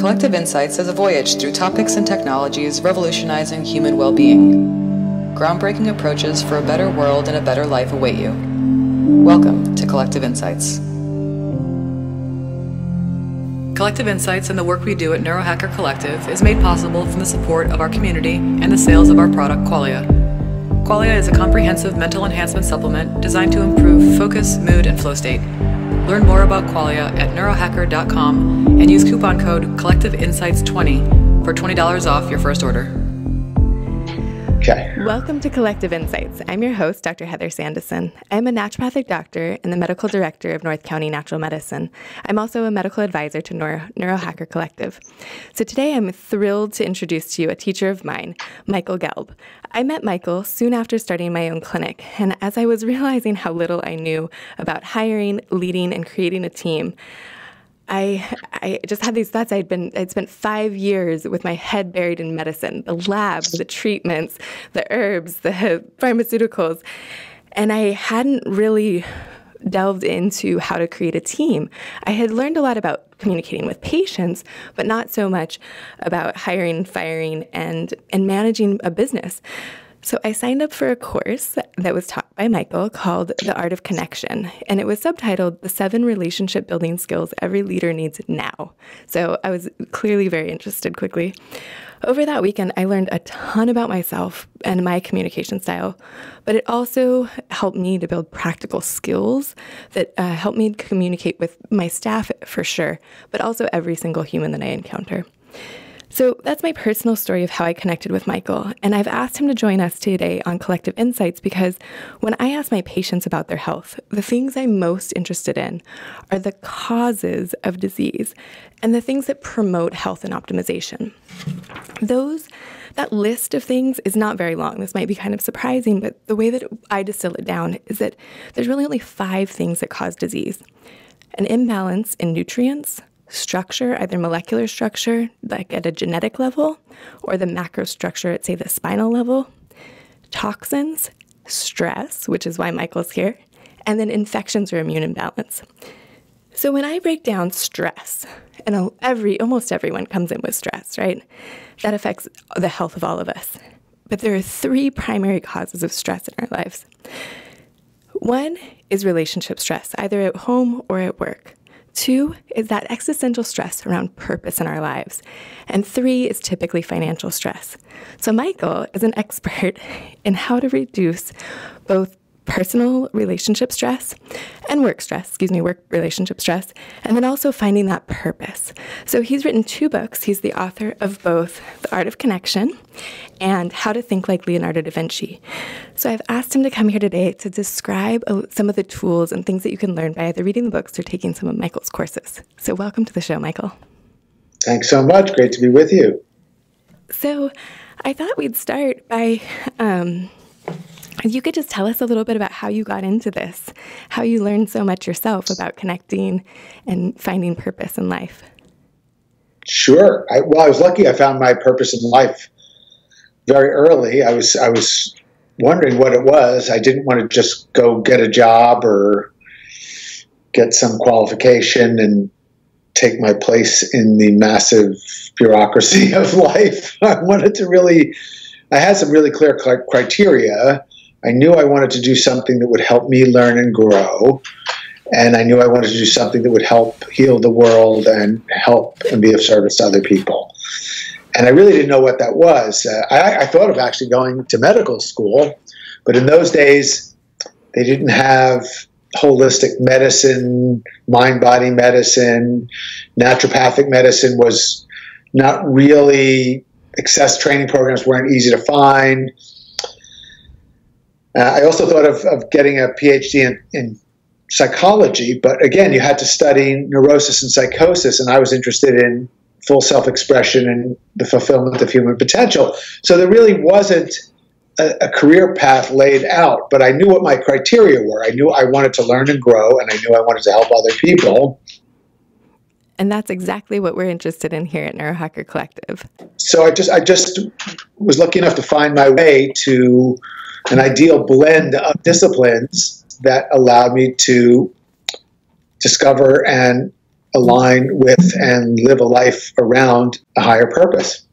Collective Insights is a voyage through topics and technologies revolutionizing human well-being. Groundbreaking approaches for a better world and a better life await you. Welcome to Collective Insights. Collective Insights and the work we do at Neurohacker Collective is made possible from the support of our community and the sales of our product, Qualia. Qualia is a comprehensive mental enhancement supplement designed to improve focus, mood, and flow state. Learn more about Qualia at neurohacker.com and use coupon code CollectiveInsights20 for $20 off your first order. Okay. Welcome to Collective Insights. I'm your host, Dr. Heather Sandison. I'm a naturopathic doctor and the medical director of North County Natural Medicine. I'm also a medical advisor to Neurohacker Collective. So today I'm thrilled to introduce to you a teacher of mine, Michael Gelb. I met Michael soon after starting my own clinic, and as I was realizing how little I knew about hiring, leading, and creating a team, I just had these thoughts. I'd spent 5 years with my head buried in medicine, the labs, the treatments, the herbs, the pharmaceuticals, and I hadn't really delved into how to create a team. I had learned a lot about communicating with patients, but not so much about hiring, firing, and managing a business. So I signed up for a course that was taught by Michael called The Art of Connection, and it was subtitled The 7 Relationship Building Skills Every Leader Needs Now. So I was clearly very interested quickly. Over that weekend, I learned a ton about myself and my communication style, but it also helped me to build practical skills that helped me communicate with my staff for sure, but also every single human that I encounter. So that's my personal story of how I connected with Michael, and I've asked him to join us today on Collective Insights because when I ask my patients about their health, the things I'm most interested in are the causes of disease and the things that promote health and optimization. That list of things is not very long. This might be kind of surprising, but the way that I distill it down is that there's really only 5 things that cause disease: an imbalance in nutrients, structure, either molecular structure, like at a genetic level, or the macrostructure at, say, the spinal level, toxins, stress, which is why Michael's here, and then infections or immune imbalance. So when I break down stress, and almost everyone comes in with stress, right? That affects the health of all of us. But there are 3 primary causes of stress in our lives. One is relationship stress, either at home or at work. 2 is that existential stress around purpose in our lives. And 3 is typically financial stress. So Michael is an expert in how to reduce both personal relationship stress and work relationship stress, and then also finding that purpose. So he's written 2 books. He's the author of both The Art of Connection and How to Think Like Leonardo da Vinci. So I've asked him to come here today to describe some of the tools and things that you can learn by either reading the books or taking some of Michael's courses. So welcome to the show, Michael. Thanks so much. Great to be with you. So I thought we'd start by you could just tell us a little bit about how you got into this, how you learned so much yourself about connecting and finding purpose in life. Sure. I was lucky. I found my purpose in life very early. I was wondering what it was. I didn't want to just go get a job or get some qualification and take my place in the massive bureaucracy of life. I had some really clear criteria. I knew I wanted to do something that would help me learn and grow, and I knew I wanted to do something that would help heal the world and help and be of service to other people. And I really didn't know what that was. I thought of actually going to medical school, but in those days, they didn't have holistic medicine, mind-body medicine. Naturopathic medicine was not really, access training programs weren't easy to find. I also thought of getting a PhD in psychology, but again, you had to study neurosis and psychosis, and I was interested in full self-expression and the fulfillment of human potential. So there really wasn't a career path laid out, but I knew what my criteria were. I knew I wanted to learn and grow, and I knew I wanted to help other people. And that's exactly what we're interested in here at Neurohacker Collective. So I just was lucky enough to find my way to an ideal blend of disciplines that allowed me to discover and align with and live a life around a higher purpose.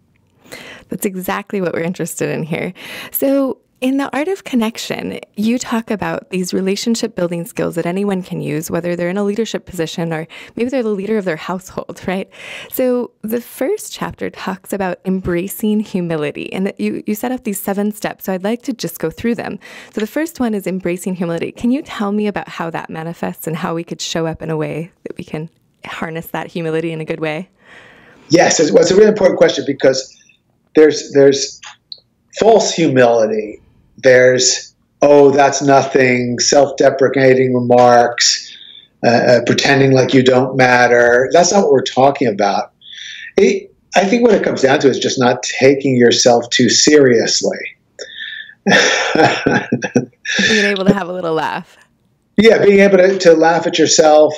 That's exactly what we're interested in here. So in the art of connection, you talk about these relationship building skills that anyone can use, whether they're in a leadership position or maybe they're the leader of their household, right? So the first chapter talks about embracing humility, and you set up these 7 steps. So I'd like to just go through them. So the first one is embracing humility. Can you tell me about how that manifests and how we could show up in a way that we can harness that humility in a good way? Yes, it's a really important question, because there's false humility. There's, oh, that's nothing, self-deprecating remarks, pretending like you don't matter. That's not what we're talking about. I think what it comes down to is just not taking yourself too seriously. Being able to have a little laugh. Yeah, being able to laugh at yourself,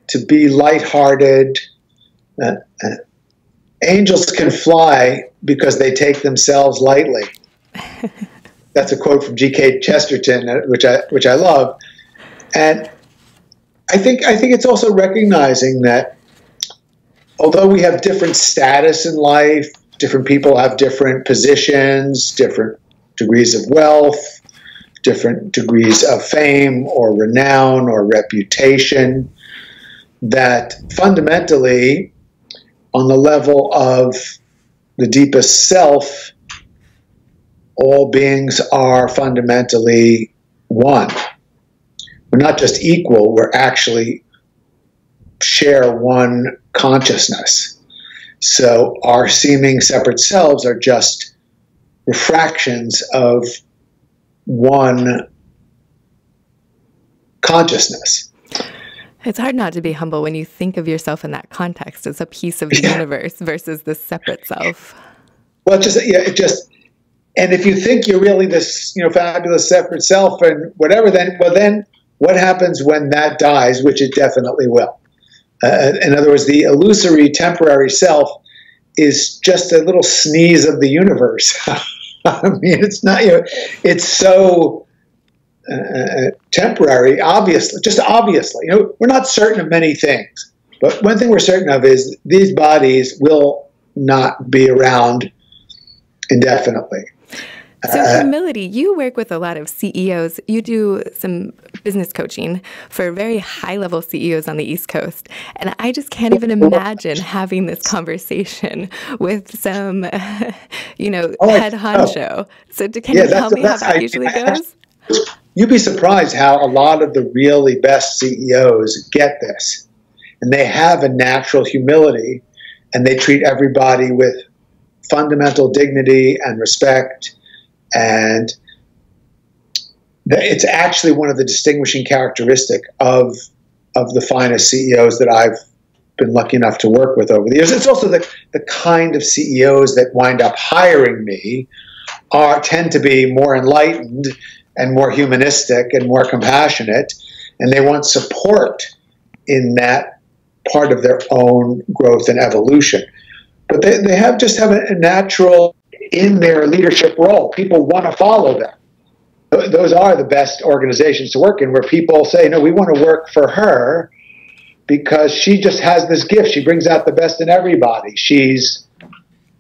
to be lighthearted. Angels can fly because they take themselves lightly. That's a quote from G.K. Chesterton, which I love. And I think it's also recognizing that although we have different status in life, different people have different positions, different degrees of wealth, different degrees of fame or renown or reputation, that fundamentally, on the level of the deepest self, all beings are fundamentally one. We're not just equal, we're actually share one consciousness. So our seeming separate selves are just refractions of one consciousness. It's hard not to be humble when you think of yourself in that context as a piece of the universe versus the separate self. Well, and if you think you're really this, fabulous separate self and whatever, then what happens when that dies, which it definitely will? In other words, the illusory temporary self is just a little sneeze of the universe. I mean, it's not, it's so temporary, obviously. We're not certain of many things, but one thing we're certain of is these bodies will not be around indefinitely. So humility, you work with a lot of CEOs. You do some business coaching for very high-level CEOs on the East Coast. And I just can't even imagine having this conversation with some, head honcho. So can you tell me how that usually goes? You'd be surprised how a lot of the really best CEOs get this. And they have a natural humility, and they treat everybody with fundamental dignity and respect. And it's actually one of the distinguishing characteristics of the finest CEOs that I've been lucky enough to work with over the years. It's also the kind of CEOs that wind up hiring me tend to be more enlightened and more humanistic and more compassionate, and they want support in that part of their own growth and evolution. But they have a natural in their leadership role. People want to follow them. Those are the best organizations to work in, where people say, no, we want to work for her because she just has this gift. She brings out the best in everybody. She's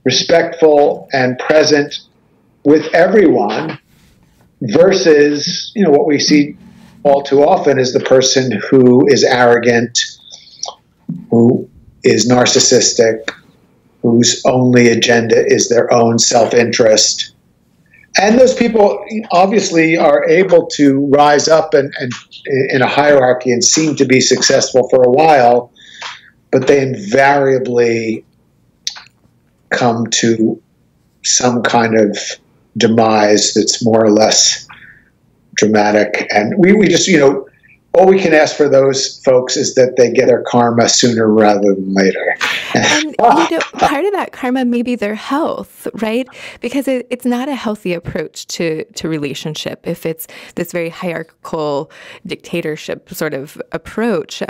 respectful and present with everyone, versus, what we see all too often is the person who is arrogant, who is narcissistic, whose only agenda is their own self-interest. And those people obviously are able to rise up and in a hierarchy and seem to be successful for a while, but they invariably come to some kind of demise that's more or less dramatic. And we just, all we can ask for those folks is that they get their karma sooner rather than later. And part of that karma may be their health, right? Because it's not a healthy approach to relationship if it's this very hierarchical dictatorship sort of approach,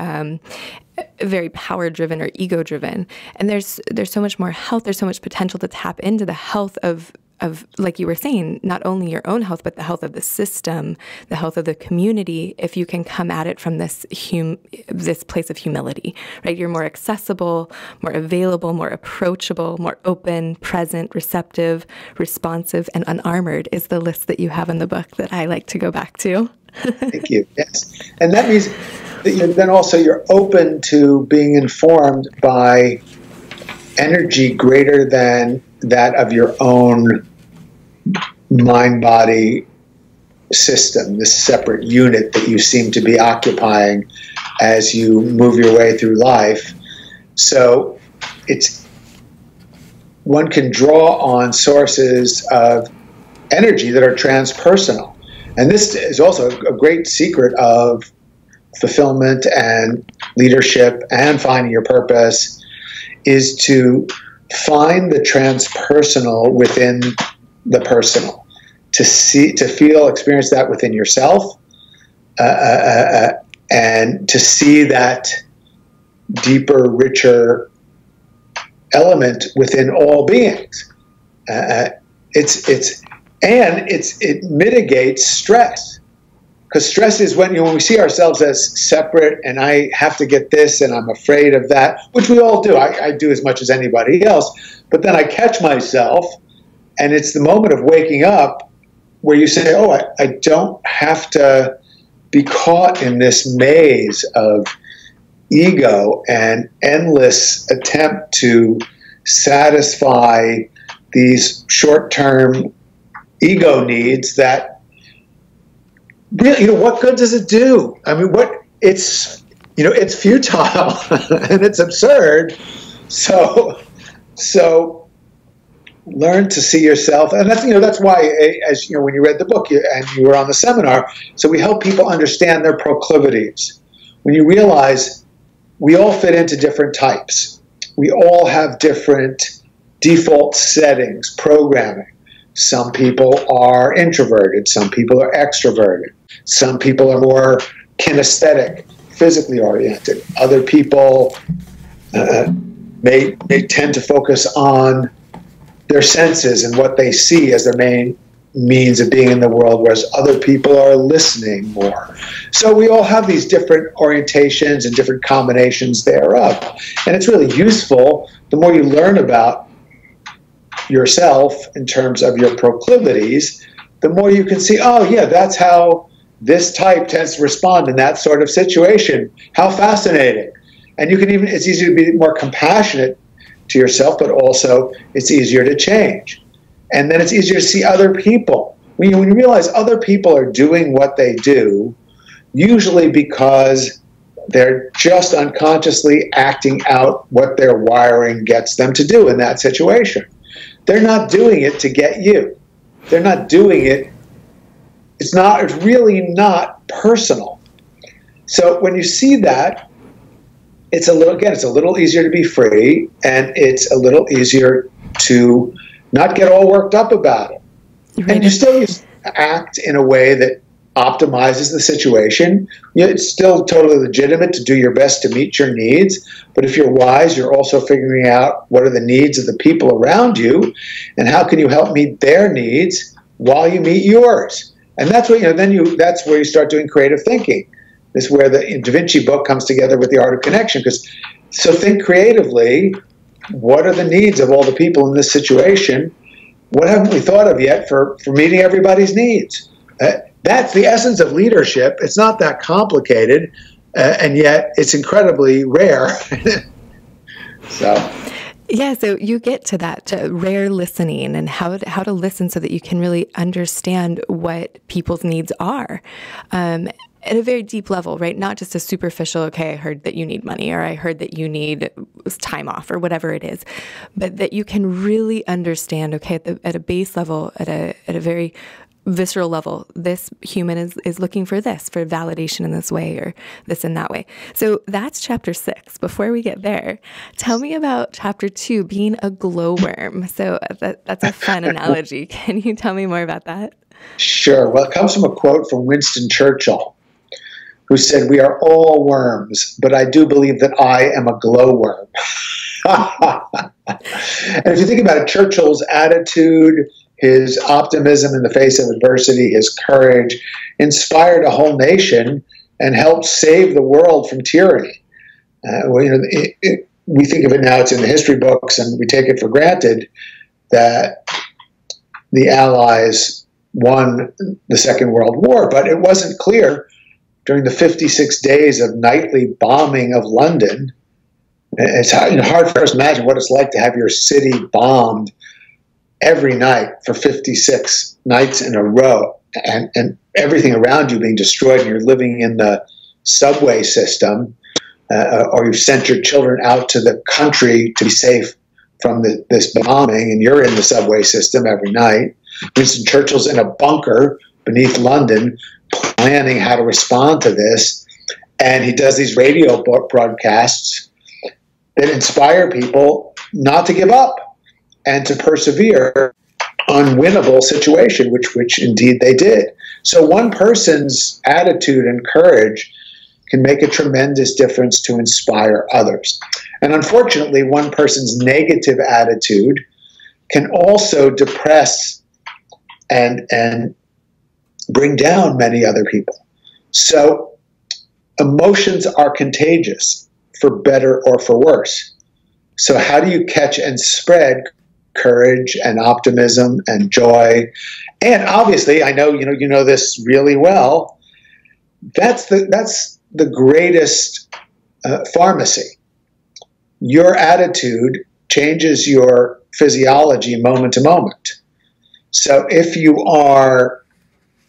very power-driven or ego-driven. And there's so much more health, there's so much potential to tap into the health of of, like you were saying, not only your own health, but the health of the system, the health of the community, if you can come at it from this place of humility, right? You're more accessible, more available, more approachable, more open, present, receptive, responsive, and unarmored is the list that you have in the book that I like to go back to. Thank you. Yes. And that means that then also you're open to being informed by energy greater than that of your own mind-body system, this separate unit that you seem to be occupying as you move your way through life. So one can draw on sources of energy that are transpersonal. And this is also a great secret of fulfillment and leadership and finding your purpose, is to find the transpersonal within the personal, to feel, experience that within yourself, and to see that deeper, richer element within all beings. It mitigates stress, because stress is when we see ourselves as separate, and I have to get this, and I'm afraid of that, which we all do. I do as much as anybody else, but then I catch myself, and it's the moment of waking up where you say, "Oh, I don't have to be caught in this maze of ego and endless attempt to satisfy these short-term ego needs that really, what good does it do? I mean, it's futile and it's absurd. So learn to see yourself. And that's why, as when you read the book and you were on the seminar, so we help people understand their proclivities. When you realize we all fit into different types, we all have different default settings, programming. Some people are introverted. Some people are extroverted. Some people are more kinesthetic, physically oriented. Other people may tend to focus on their senses and what they see as their main means of being in the world, whereas other people are listening more. So we all have these different orientations and different combinations thereof. And it's really useful the more you learn about yourself in terms of your proclivities, the more you can see, oh yeah, that's how this type tends to respond in that sort of situation. How fascinating. And it's easier to be more compassionate to yourself, but also it's easier to change. And then it's easier to see other people. When you realize other people are doing what they do, usually because they're just unconsciously acting out what their wiring gets them to do in that situation. They're not doing it to get you. They're not doing it. It's really not personal. So when you see that, it's a little easier to be free, and it's a little easier to not get all worked up about it. Right. And you still act in a way that optimizes the situation. It's still totally legitimate to do your best to meet your needs, but if you're wise, you're also figuring out what are the needs of the people around you, and how can you help meet their needs while you meet yours. And that's what that's where you start doing creative thinking. This is where the Da Vinci book comes together with the art of connection. So think creatively. What are the needs of all the people in this situation? What haven't we thought of yet for meeting everybody's needs? That's the essence of leadership. It's not that complicated, and yet it's incredibly rare. Yeah, so you get to that rare listening and how to listen so that you can really understand what people's needs are. At a very deep level, right? Not just a superficial, okay, I heard that you need money, or I heard that you need time off, or whatever it is, but that you can really understand, okay, at a base level, at a very visceral level, this human is looking for validation in this way, or this in that way. So that's chapter 6. Before we get there, tell me about chapter 2, being a glowworm. So that's a fun analogy. Can you tell me more about that? Sure. Well, it comes from a quote from Winston Churchill, who said, "We are all worms, but I do believe that I am a glowworm." And if you think about it, Churchill's attitude, his optimism in the face of adversity, his courage, inspired a whole nation and helped save the world from tyranny. We think of it now, it's in the history books, and we take it for granted that the Allies won the Second World War, but it wasn't clear during the 56 days of nightly bombing of London. It's hard for us to imagine what it's like to have your city bombed every night for 56 nights in a row, and everything around you being destroyed, and you're living in the subway system, or you've sent your children out to the country to be safe from this bombing, and you're in the subway system every night. Winston Churchill's in a bunker beneath London planning how to respond to this, and he does these radio broadcasts that inspire people not to give up and to persevere. Unwinnable situation, which indeed they did. So one person's attitude and courage can make a tremendous difference to inspire others. And unfortunately, one person's negative attitude can also depress and bring down many other people. So emotions are contagious, for better or for worse. So how do you catch and spread courage and optimism and joy? And obviously, I know you know this really well. That's the greatest pharmacy. Your attitude changes your physiology moment to moment. So if you are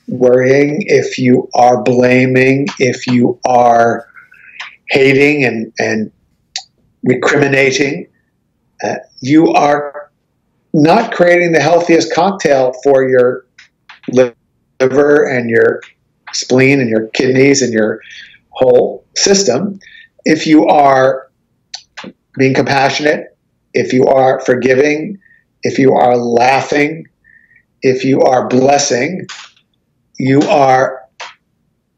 worrying, if you are blaming, if you are hating and recriminating, you are not creating the healthiest cocktail for your liver and your spleen and your kidneys and your whole system. If you are being compassionate, if you are forgiving, if you are laughing, if you are blessing, you are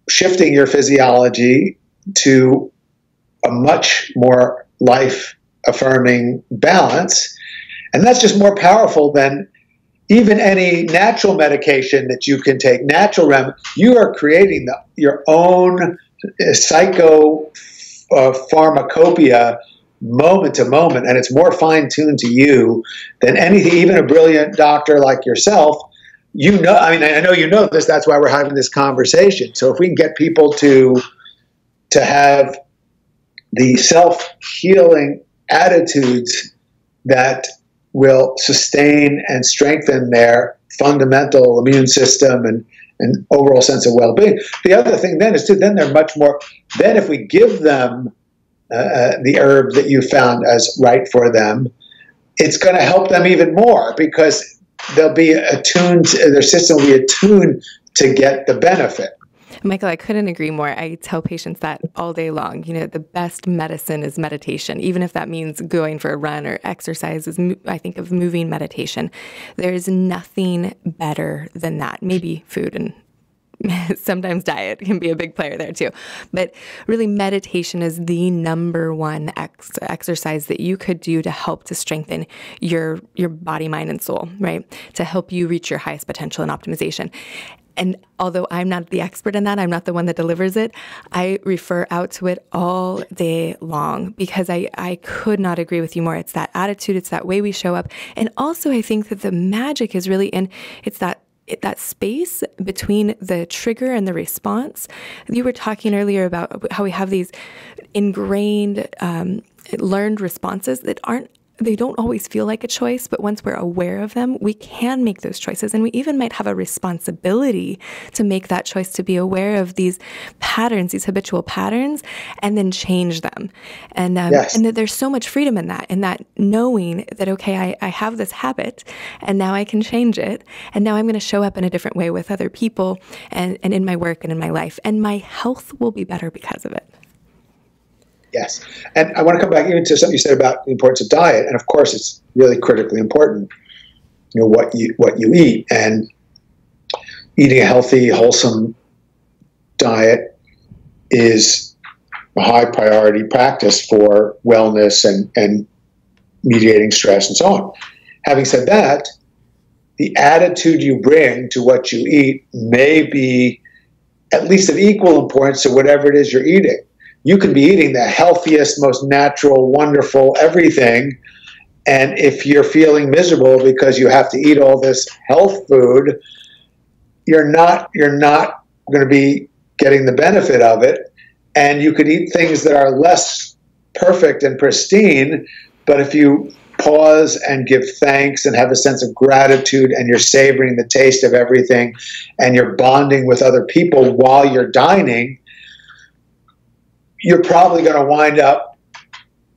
shifting your physiology to a much more life-affirming balance. And that's just more powerful than even any natural medication that you can take. Natural remedy, you are creating your own pharmacopoeia moment to moment, and it's more fine-tuned to you than anything, even a brilliant doctor like yourself. I know you know this, that's why we're having this conversation. So if we can get people to have the self-healing attitudes that will sustain and strengthen their fundamental immune system and overall sense of well-being. The other thing then is then they're much more, then if we give them the herb that you found as right for them, it's going to help them even more because they'll be attuned, their system will be attuned to get the benefit. Michael, I couldn't agree more. I tell patients that all day long. The best medicine is meditation, even if that means going for a run or exercise. I think of moving meditation. There's nothing better than that. Maybe food and sometimes diet can be a big player there too. But really, meditation is the number one exercise that you could do to help to strengthen your body, mind, and soul, right? To help you reach your highest potential and optimization. And although I'm not the expert in that, I'm not the one that delivers it, I refer out to it all day long because I could not agree with you more. It's that attitude, it's that way we show up. And also I think that the magic is really it's that space between the trigger and the response. You were talking earlier about how we have these ingrained, learned responses that they don't always feel like a choice, but once we're aware of them, we can make those choices. And we even might have a responsibility to make that choice, to be aware of these patterns, these habitual patterns, and then change them. And yes. And that there's so much freedom in that knowing that, okay, I have this habit and now I can change it. And now I'm going to show up in a different way with other people and in my work and in my life. And my health will be better because of it. Yes. And I want to come back even to something you said about the importance of diet. And of course, it's really critically important, what you eat. And eating a healthy, wholesome diet is a high priority practice for wellness and mediating stress and so on. Having said that, the attitude you bring to what you eat may be at least of equal importance to whatever it is you're eating. You can be eating the healthiest, most natural, wonderful everything, and if you're feeling miserable because you have to eat all this health food, you're not going to be getting the benefit of it. And you could eat things that are less perfect and pristine, but if you pause and give thanks and have a sense of gratitude, and you're savoring the taste of everything, and you're bonding with other people while you're dining, you're probably going to wind up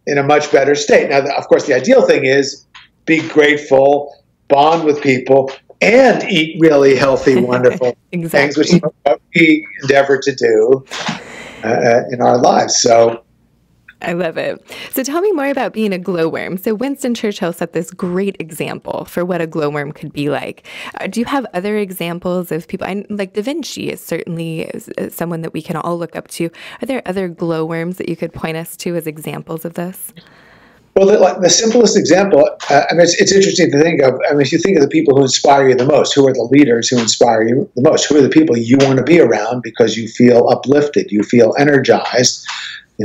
in a much better state. Now, of course, the ideal thing is be grateful, bond with people, and eat really healthy, wonderful things, which is what we endeavor to do in our lives. So I love it. So tell me more about being a glowworm. So Winston Churchill set this great example for what a glowworm could be like. Do you have other examples of people? Like Da Vinci is certainly someone that we can all look up to. Are there other glowworms that you could point us to as examples of this? Well, the simplest example, it's interesting to think of. If you think of the people who inspire you the most, who are the leaders who inspire you the most? Who are the people you want to be around because you feel uplifted, you feel energized?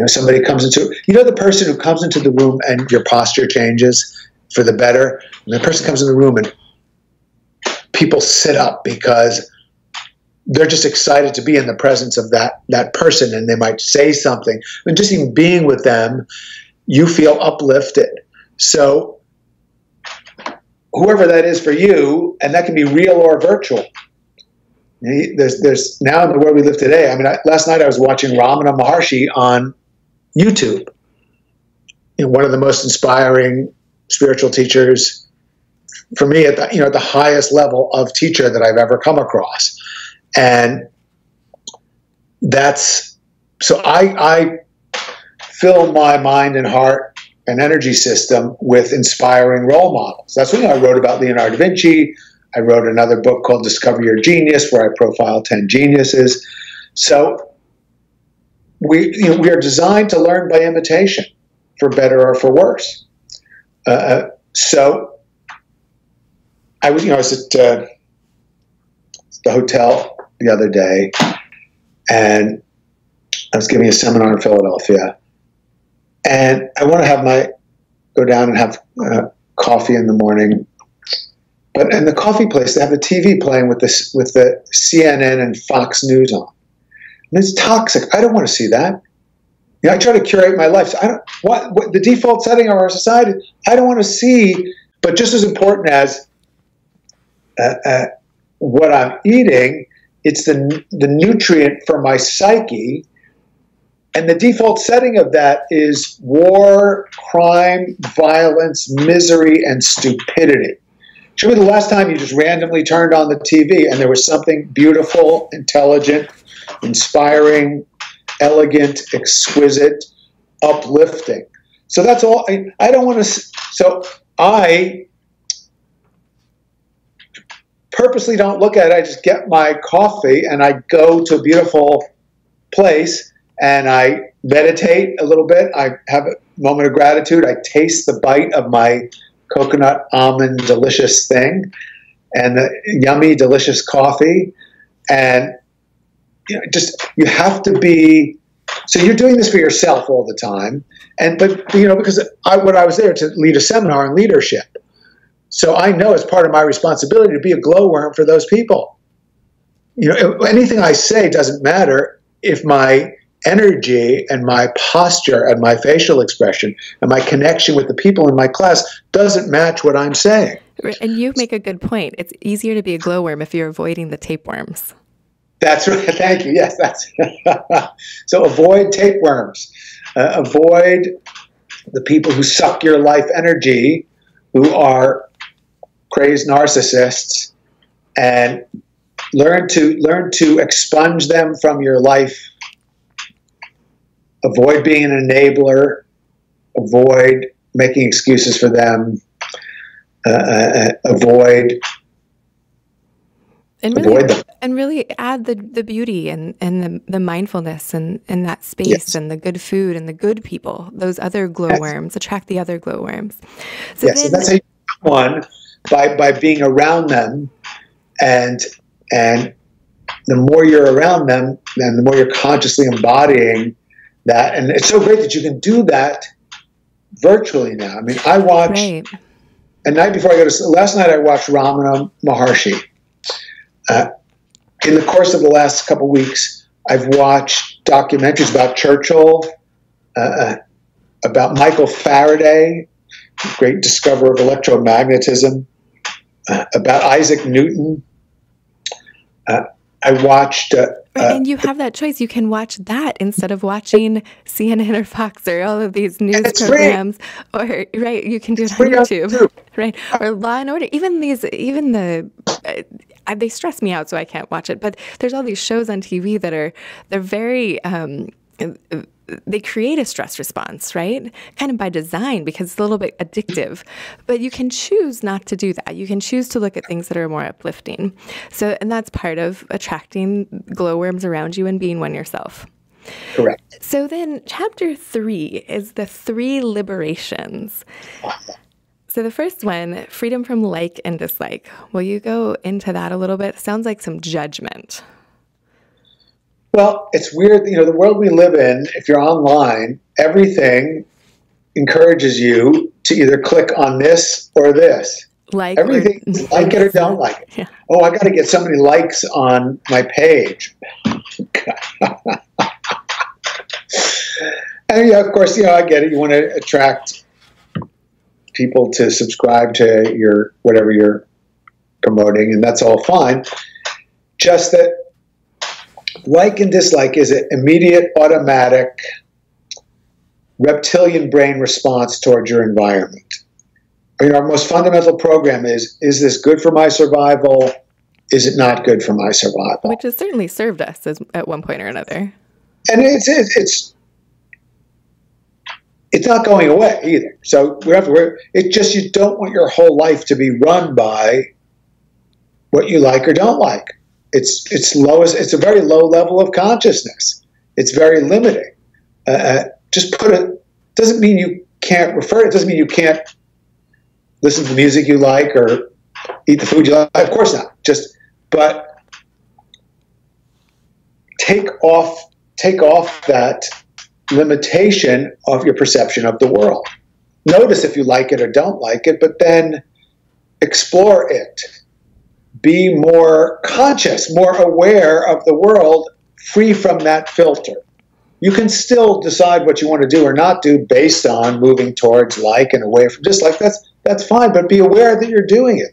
Somebody comes into, the person who comes into the room and your posture changes for the better. And the person comes in the room and people sit up because they're just excited to be in the presence of that person, and they might say something. And just even being with them, you feel uplifted. So whoever that is for you, and that can be real or virtual. There's now in the world we live today. Last night I was watching Ramana Maharshi on YouTube, one of the most inspiring spiritual teachers for me at the highest level of teacher that I've ever come across. And so I fill my mind and heart and energy system with inspiring role models. That's when I wrote about Leonardo da Vinci. I wrote another book called Discover Your Genius, where I profile 10 geniuses. So we are designed to learn by imitation, for better or for worse. So I was at the hotel the other day, and I was giving a seminar in Philadelphia, and I want to go down and have coffee in the morning. But in the coffee place, they have the TV playing with the CNN and Fox News on. And it's toxic. I don't want to see that. I try to curate my life. So I don't what the default setting of our society. I don't want to see. But just as important as what I'm eating, it's the nutrient for my psyche. And the default setting of that is war, crime, violence, misery, and stupidity. Show me the last time you just randomly turned on the TV and there was something beautiful, intelligent, inspiring, elegant, exquisite, uplifting. So that's all. I don't want to. So I purposely don't look at it. I just get my coffee and I go to a beautiful place and I meditate a little bit. I have a moment of gratitude. I taste the bite of my coconut almond delicious thing and the yummy delicious coffee. And you have to be, so you're doing this for yourself all the time. But because I was there to lead a seminar on leadership. So I know it's part of my responsibility to be a glowworm for those people. Anything I say doesn't matter if my energy and my posture and my facial expression and my connection with the people in my class doesn't match what I'm saying. And you make a good point. It's easier to be a glowworm if you're avoiding the tapeworms. That's right. Thank you. Yes, that's so avoid tapeworms. Avoid the people who suck your life energy, who are crazed narcissists, and learn to expunge them from your life. Avoid being an enabler. Avoid making excuses for them. Avoid and really add the beauty and the mindfulness and that space, yes, and the good food and the good people. Those other glowworms, yes, attract the other glowworms. So yes, and that's how you become one by being around them, and the more you're around them, then the more you're consciously embodying that. And it's so great that you can do that virtually now. I mean, I watch, a night before I go to, last night I watched Ramana Maharshi. In the course of the last couple of weeks, I've watched documentaries about Churchill, about Michael Faraday, great discoverer of electromagnetism, about Isaac Newton. I watched... and you have that choice. You can watch that instead of watching CNN or Fox or all of these news programs. Free. Or you can do it on YouTube, right? Or Law and Order. Even they stress me out, so I can't watch it. But there's all these shows on TV that they're very. They create a stress response, right? Kind of by design, because it's a little bit addictive. But you can choose not to do that. You can choose to look at things that are more uplifting. So, and that's part of attracting glowworms around you and being one yourself. Correct. So then chapter 3 is the 3 liberations. So the first one, freedom from like and dislike. Will you go into that a little bit? Sounds like some judgment. Well, it's weird, the world we live in, if you're online, everything encourages you to either click on this or this. Everything, like it or don't like it. Yeah. Oh, I got to get so many likes on my page. And of course, I get it. You want to attract people to subscribe to whatever you're promoting, and that's all fine. Just that like and dislike is an immediate, automatic, reptilian brain response towards your environment. Our most fundamental program is this good for my survival? Is it not good for my survival? Which has certainly served us at one point or another. And it's not going away either. So it's just you don't want your whole life to be run by what you like or don't like. It's a very low level of consciousness. It's very limiting. Doesn't mean you can't refer. It doesn't mean you can't listen to the music you like or eat the food you like. Of course not. But take off that limitation of your perception of the world. Notice if you like it or don't like it, but then explore it. Be more conscious, more aware of the world, free from that filter. You can still decide what you want to do or not do based on moving towards like and away from dislike. That's fine, but be aware that you're doing it.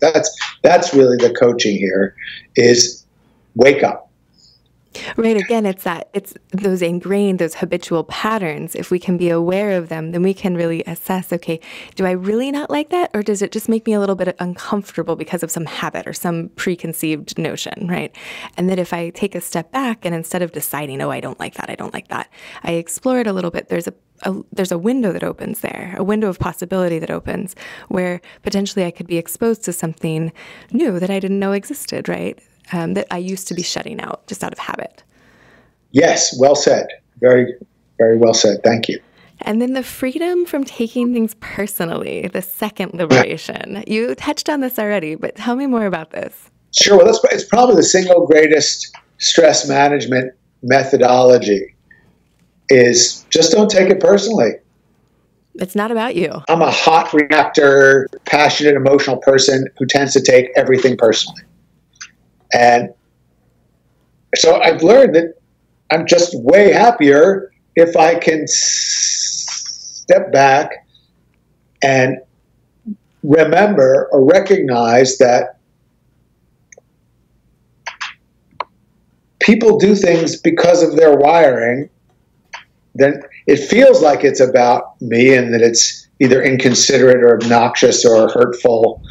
That's really the coaching here, is wake up. Right. Again, it's those ingrained, those habitual patterns. If we can be aware of them, then we can really assess, okay, do I really not like that? Or does it just make me a little bit uncomfortable because of some habit or some preconceived notion, right? And that if I take a step back and instead of deciding, oh, I don't like that, I explore it a little bit, there's a window that opens there, a window of possibility that opens where potentially I could be exposed to something new that I didn't know existed, right? That I used to be shutting out just out of habit. Yes, well said. Very, very well said. Thank you. And then the freedom from taking things personally, the second liberation. You touched on this already, but tell me more about this. Sure. Well, it's probably the single greatest stress management methodology is just don't take it personally. It's not about you. I'm a hot reactor, passionate, emotional person who tends to take everything personally. And so I've learned that I'm just way happier if I can step back and remember or recognize that people do things because of their wiring. Then it feels like it's about me and that it's either inconsiderate or obnoxious or hurtful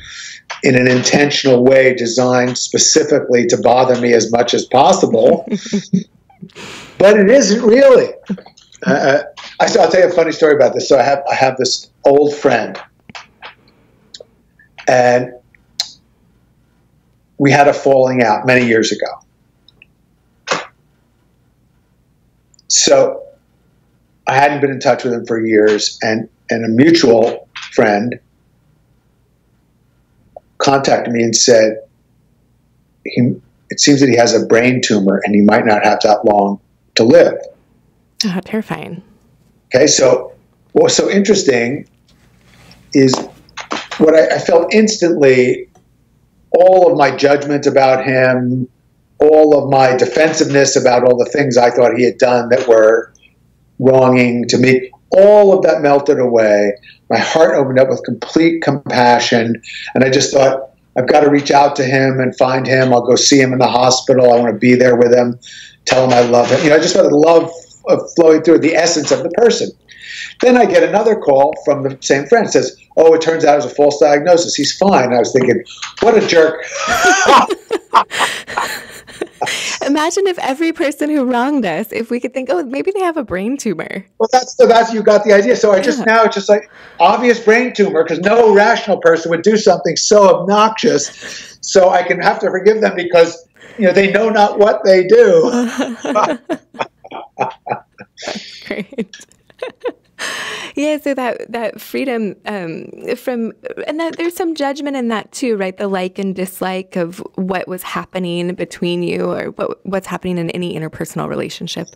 in an intentional way designed specifically to bother me as much as possible. But it isn't really. I'll tell you a funny story about this. So I have this old friend, and we had a falling out many years ago. So I hadn't been in touch with him for years, and a mutual friend contacted me and said, it seems that he has a brain tumor and he might not have that long to live. Oh, terrifying. Okay, so what was so interesting is what I felt instantly, all of my judgment about him, all of my defensiveness about all the things I thought he had done that were wronging to me, all of that melted away. My heart opened up with complete compassion, and I just thought, I've got to reach out to him and find him. I'll go see him in the hospital. I want to be there with him, tell him I love him. I just felt the love of flowing through the essence of the person. Then I get another call from the same friend. It says, oh, it turns out it was a false diagnosis. He's fine. I was thinking, what a jerk. Imagine if every person who wronged us, if we could think, oh, maybe they have a brain tumor. Well, that's you got the idea. So now it's just like obvious brain tumor, because no rational person would do something so obnoxious. So I can have to forgive them because they know not what they do. That's great. Yeah, so that freedom from, and that there's some judgment in that too, right? The like and dislike of what was happening between you, or what's happening in any interpersonal relationship,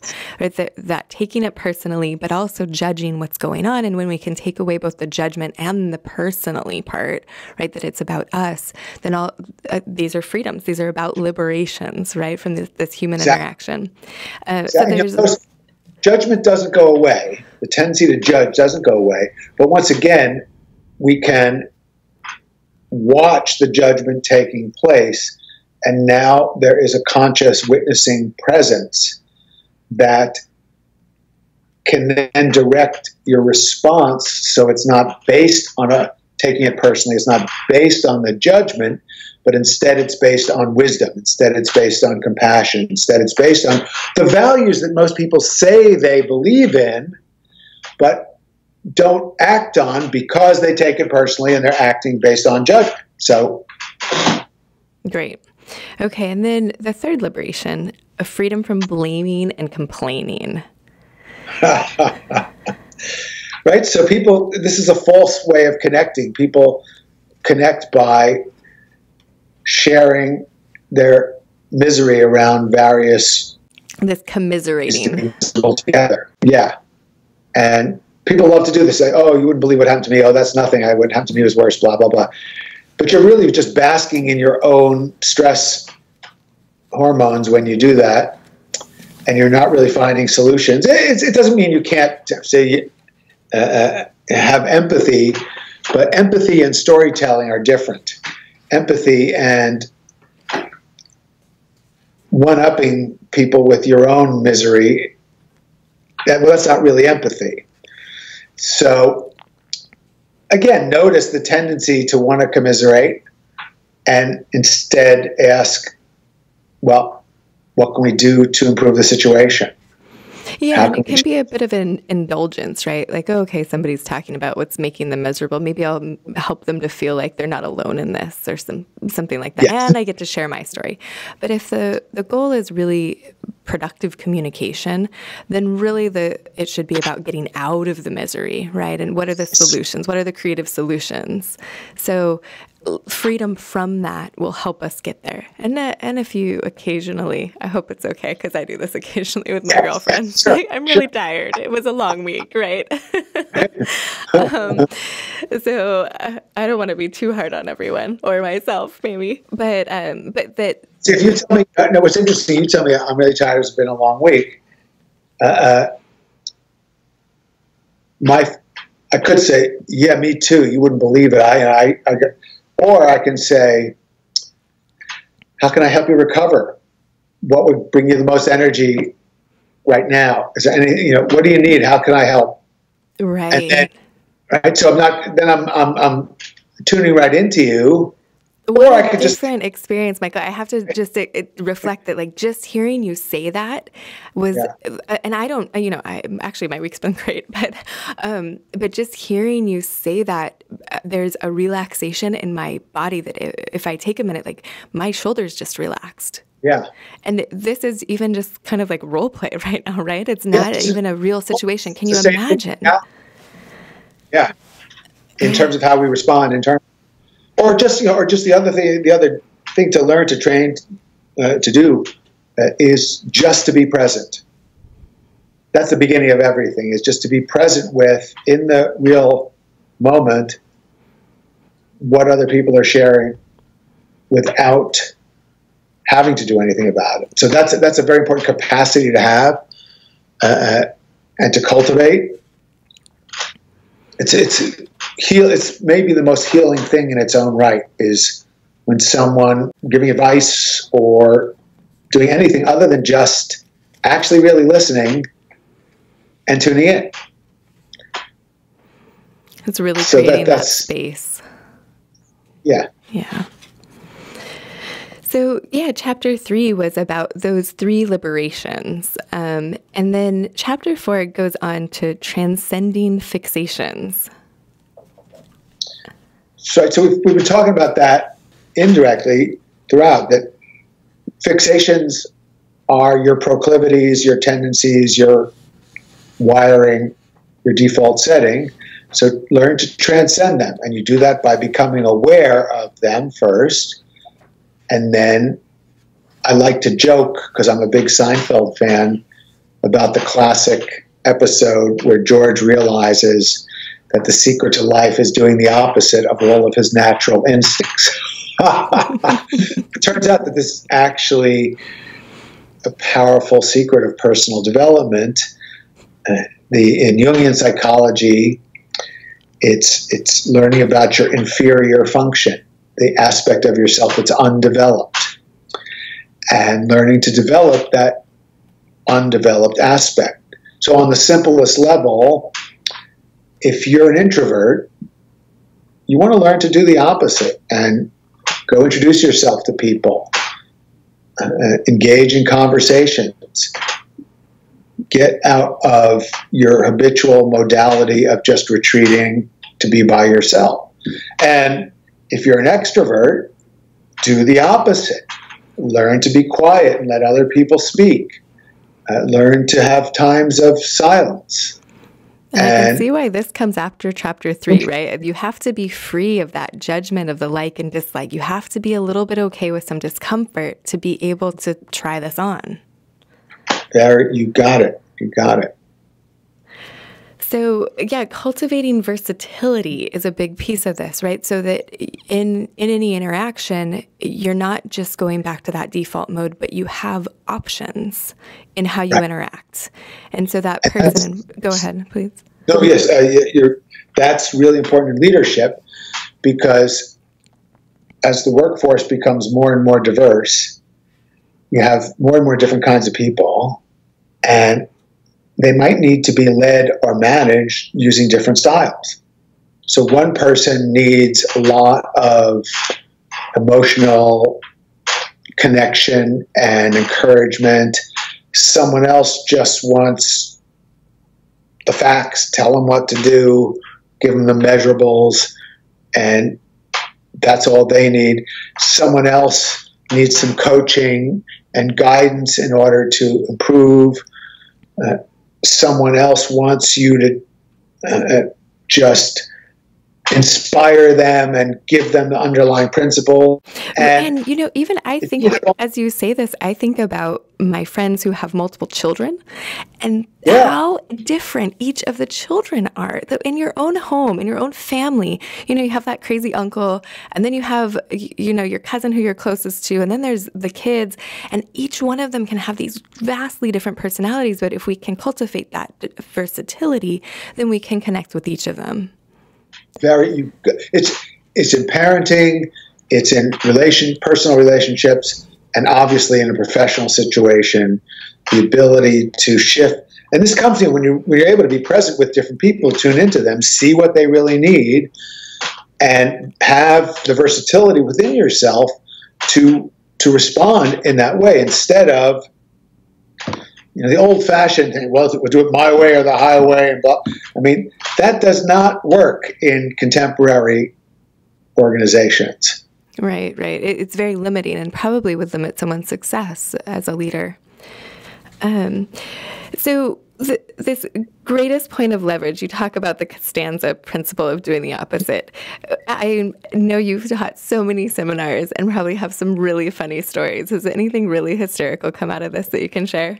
right? That taking it personally, but also judging what's going on. And when we can take away both the judgment and the personally part, right? That it's about us, then all these are freedoms. These are about liberations, right? From this human interaction. So there's judgment doesn't go away. The tendency to judge doesn't go away. But once again, we can watch the judgment taking place, and now there is a conscious witnessing presence that can then direct your response, so it's not based on taking it personally. It's not based on the judgment, but instead it's based on wisdom. Instead it's based on compassion. Instead it's based on the values that most people say they believe in, but don't act on because they take it personally and they're acting based on judgment. So, great. Okay, and then the third liberation, a freedom from blaming and complaining. Right? So this is a false way of connecting. People connect by sharing their misery around various... This commiserating. Together. Yeah. And people love to do this. Say, oh, you wouldn't believe what happened to me. Oh, that's nothing. What happened to me was worse, blah, blah, blah. But you're really just basking in your own stress hormones when you do that. And you're not really finding solutions. It doesn't mean you can't say have empathy, but empathy and storytelling are different. Empathy and one-upping people with your own misery, that's not really empathy. So, again, notice the tendency to want to commiserate and instead ask, well, what can we do to improve the situation? Yeah, and it can be a bit of an indulgence, right? Like, oh, okay, somebody's talking about what's making them miserable. Maybe I'll help them to feel like they're not alone in this, or something like that. Yes. And I get to share my story. But if the goal is really productive communication, then really it should be about getting out of the misery, right? And what are the solutions? What are the creative solutions? So freedom from that will help us get there. And if you occasionally, I hope it's okay, because I do this occasionally with my girlfriend. Sure, I'm really tired. It was a long week, right? So I don't want to be too hard on everyone, or myself maybe. But that. So if you tell me, no, what's interesting, you tell me I'm really tired, it's been a long week. I could say, yeah, me too. You wouldn't believe it. Or I can say, how can I help you recover? What would bring you the most energy right now? Is there any, what do you need? How can I help? Right. And then, right. So I'm tuning right into you. What or I could different experience, Michael. I have to just reflect that, like, just hearing you say that was, and I don't, actually my week's been great, but just hearing you say that, there's a relaxation in my body that if I take a minute, like, my shoulders just relaxed. Yeah. And this is even just kind of like role play right now, right? It's not even a real situation. Can you imagine? Yeah. In terms of how we respond, or just the other thing to learn to train to do is just to be present. That's the beginning of everything, is just to be present with, in the real moment, what other people are sharing without having to do anything about it. So that's a very important capacity to have and to cultivate. It's maybe the most healing thing in its own right, is when someone giving advice or doing anything other than just actually really listening and tuning in. It's really creating that space. Yeah. Yeah. So, chapter 3 was about those 3 liberations. And then chapter 4 goes on to transcending fixations. So we've been talking about that indirectly throughout, that fixations are your proclivities, your tendencies, your wiring, your default setting. So learn to transcend them. And you do that by becoming aware of them first. And then I like to joke, because I'm a big Seinfeld fan, about the classic episode where George realizes that the secret to life is doing the opposite of all of his natural instincts. It turns out that this is actually a powerful secret of personal development. In Jungian psychology, it's learning about your inferior function, the aspect of yourself that's undeveloped, and learning to develop that undeveloped aspect. So on the simplest level, if you're an introvert, you want to learn to do the opposite and go introduce yourself to people, engage in conversations, get out of your habitual modality of just retreating to be by yourself. And if you're an extrovert, do the opposite. Learn to be quiet and let other people speak. Learn to have times of silence. And I can see why this comes after chapter 3, right? You have to be free of that judgment of the like and dislike. You have to be a little bit okay with some discomfort to be able to try this on. There, you got it. You got it. So, cultivating versatility is a big piece of this, right? So that in any interaction, you're not just going back to that default mode, but you have options in how you interact. And so that person, go ahead, please. No, yes, that's really important in leadership, because as the workforce becomes more and more diverse, you have more and more different kinds of people, and they might need to be led or managed using different styles. So one person needs a lot of emotional connection and encouragement. Someone else just wants the facts, tell them what to do, give them the measurables, and that's all they need. Someone else needs some coaching and guidance in order to improve. Someone else wants you to just inspire them and give them the underlying principle. And even I think, as you say this, I think about my friends who have multiple children and how different each of the children are. In your own home, in your own family, you have that crazy uncle, and then you have, your cousin who you're closest to, and then there's the kids, and each one of them can have these vastly different personalities. But if we can cultivate that versatility, then we can connect with each of them. It's in parenting, it's in personal relationships, and obviously in a professional situation, the ability to shift. And this comes in when you're able to be present with different people, tune into them, see what they really need, and have the versatility within yourself to respond in that way, instead of the old-fashioned thing, well, we'll do it my way or the highway, and blah. I mean, that does not work in contemporary organizations. Right. It's very limiting, and probably would limit someone's success as a leader. So this greatest point of leverage, you talk about the Costanza principle of doing the opposite. I know you've taught so many seminars and probably have some really funny stories. Has anything really hysterical come out of this that you can share?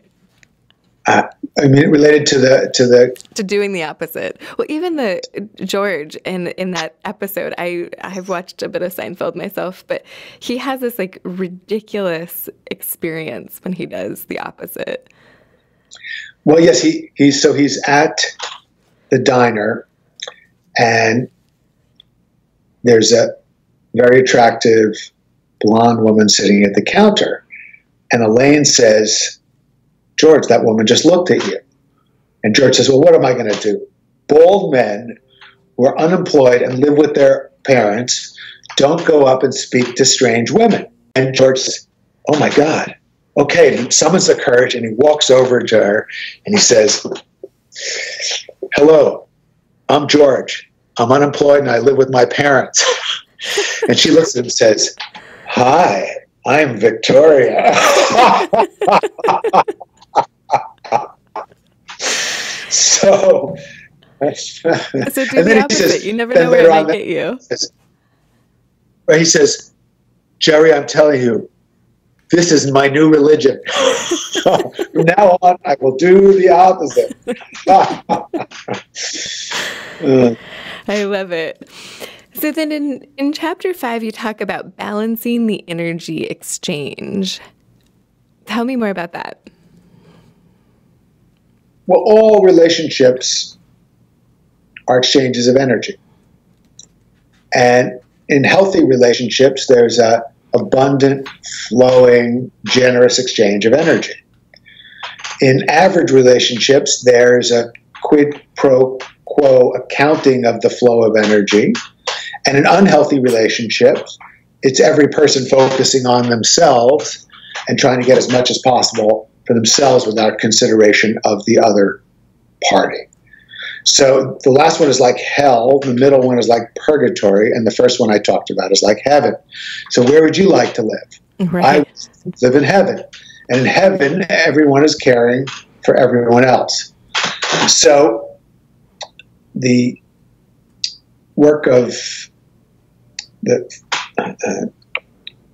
I mean, related to doing the opposite. Well, even the George in that episode, I've watched a bit of Seinfeld myself, but he has this like ridiculous experience when he does the opposite. Well, yes, he's at the diner, and there's a very attractive blonde woman sitting at the counter, and Elaine says, "George, that woman just looked at you." And George says, "Well, what am I going to do? Bald men who are unemployed and live with their parents don't go up and speak to strange women." And George says, "Oh my God. Okay," and he summons the courage and he walks over to her and he says, "Hello, I'm George. I'm unemployed and I live with my parents." And she looks at him and says, "Hi, I'm Victoria." So do the opposite. Says, you never know where it might get you. He says, "Jerry, I'm telling you, this is my new religion. From now on, I will do the opposite." I love it. So then in chapter 5, you talk about balancing the energy exchange. Tell me more about that. Well, all relationships are exchanges of energy. And in healthy relationships, there's a abundant, flowing, generous exchange of energy. In average relationships, there's a quid pro quo accounting of the flow of energy. And in unhealthy relationships, it's every person focusing on themselves and trying to get as much as possible for themselves without consideration of the other party. So the last one is like hell, the middle one is like purgatory, and the first one I talked about is like heaven. So where would you like to live? Right. I live in heaven. And in heaven, everyone is caring for everyone else. So the work of the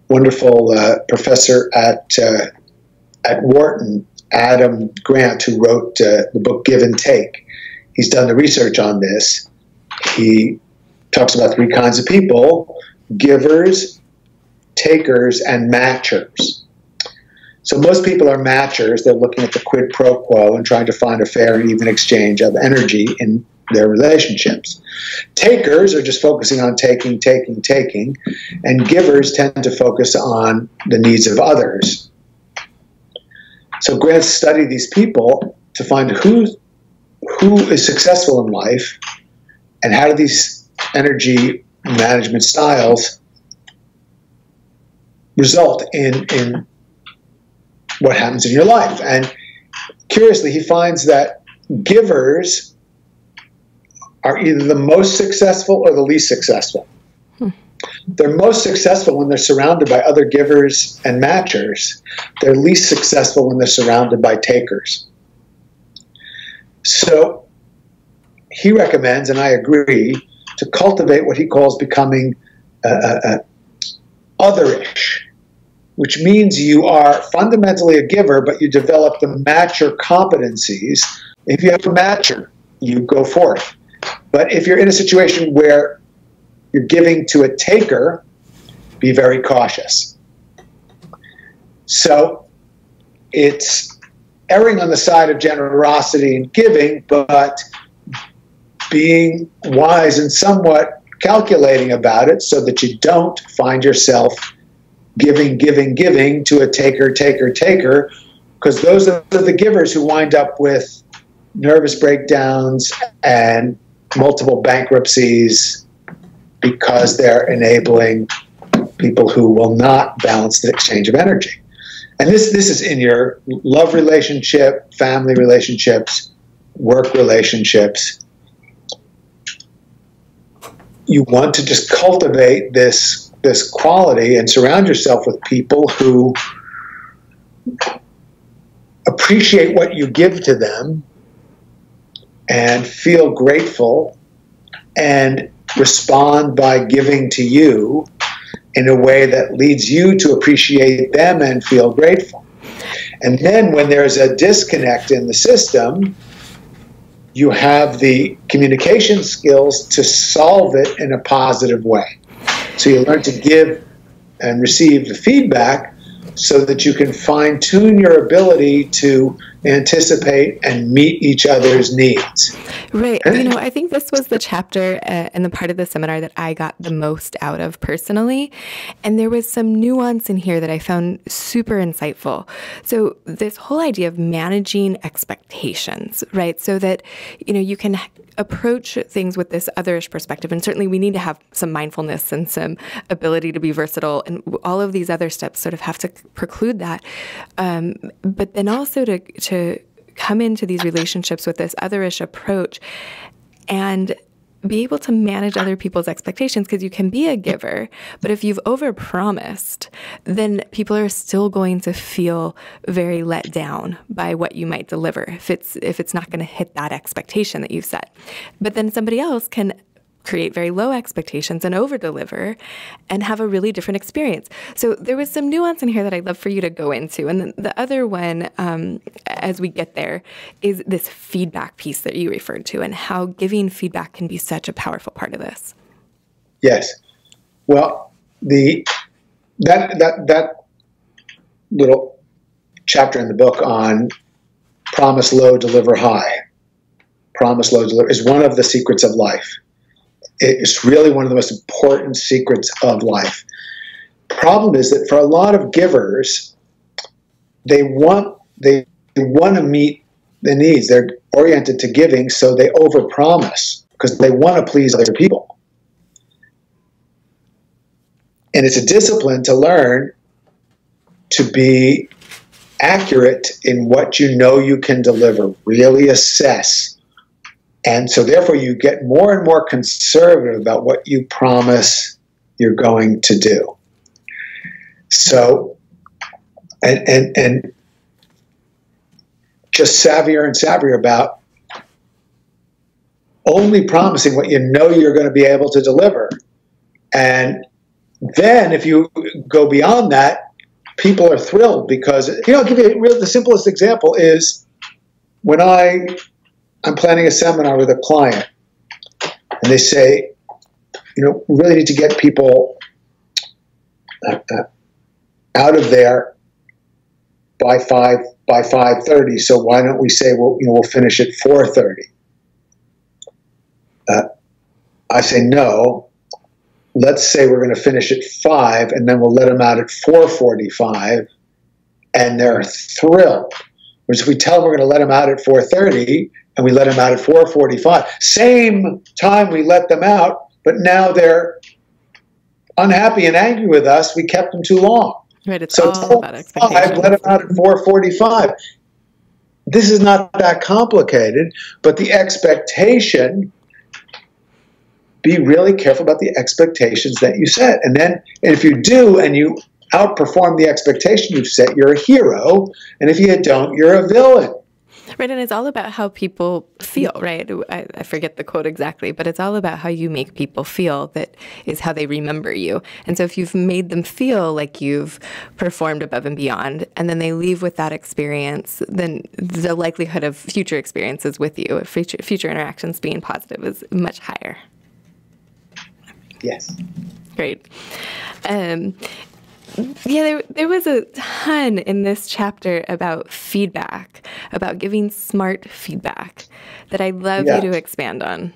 wonderful professor at Wharton, Adam Grant, who wrote the book Give and Take. He's done the research on this. He talks about 3 kinds of people: givers, takers, and matchers. So most people are matchers. They're looking at the quid pro quo and trying to find a fair and even exchange of energy in their relationships. Takers are just focusing on taking, and givers tend to focus on the needs of others. So Grant studied these people to find who is successful in life and how do these energy management styles result in what happens in your life. And curiously, he finds that givers are either the most successful or the least successful. They're most successful when they're surrounded by other givers and matchers. They're least successful when they're surrounded by takers. So he recommends, and I agree, to cultivate what he calls becoming otherish, which means you are fundamentally a giver, but you develop the matcher competencies. If you have a matcher, you go forth. But if you're in a situation where you're giving to a taker, be very cautious. So it's erring on the side of generosity and giving, but being wise and somewhat calculating about it so that you don't find yourself giving to a taker, because those are the givers who wind up with nervous breakdowns and multiple bankruptcies because they're enabling people who will not balance the exchange of energy. And this is in your love relationship, family relationships, work relationships. You want to just cultivate this quality and surround yourself with people who appreciate what you give to them and feel grateful and respond by giving to you in a way that leads you to appreciate them and feel grateful. And then when there's a disconnect in the system, you have the communication skills to solve it in a positive way. So you learn to give and receive the feedback so that you can fine-tune your ability to anticipate and meet each other's needs. Right. I think this was the chapter and the part of the seminar that I got the most out of personally. And there was some nuance in here that I found super insightful. So this whole idea of managing expectations, right? So that, you can approach things with this otherish perspective. And certainly we need to have some mindfulness and some ability to be versatile. And all of these other steps sort of have to preclude that. But then also to come into these relationships with this otherish approach and be able to manage other people's expectations, because you can be a giver, but if you've overpromised, then people are still going to feel very let down by what you might deliver if it's not going to hit that expectation that you've set. But then somebody else can create very low expectations and over-deliver and have a really different experience. So there was some nuance in here that I'd love for you to go into. And then the other one, as we get there, is this feedback piece that you referred to and how giving feedback can be such a powerful part of this. Yes. Well, that little chapter in the book on promise low, deliver high, promise low, deliver, is one of the secrets of life. It's really one of the most important secrets of life. Problem is that for a lot of givers, they want to meet the needs. They're oriented to giving, so they overpromise because they want to please other people. And it's a discipline to learn to be accurate in what you know you can deliver, really assess. And so therefore you get more and more conservative about what you promise you're going to do. So, and just savvier and savvier about only promising what you know you're going to be able to deliver. And then if you go beyond that, people are thrilled because, I'll give you the simplest example is when I'm planning a seminar with a client, and they say, we really need to get people out of there by 5:30. So why don't we say, we'll finish at 4:30? I say no. Let's say we're going to finish at 5, and then we'll let them out at 4:45, and they're thrilled. Whereas if we tell them we're going to let them out at 4:30, and we let them out at 4:45. Same time we let them out, but now they're unhappy and angry with us. We kept them too long. Right, it's all about expectations. Let them out at 4:45. This is not that complicated, but the expectation, be really careful about the expectations that you set. And if you do and you outperform the expectation you've set, you're a hero. And if you don't, you're a villain. Right, and it's all about how people feel, right? I forget the quote exactly, but it's all about how you make people feel that is how they remember you. And so if you've made them feel like you've performed above and beyond, and then they leave with that experience, then the likelihood of future experiences with you, future interactions being positive is much higher. Yes. Great. Yeah, there was a ton in this chapter about feedback, about giving smart feedback that I'd love you to expand on.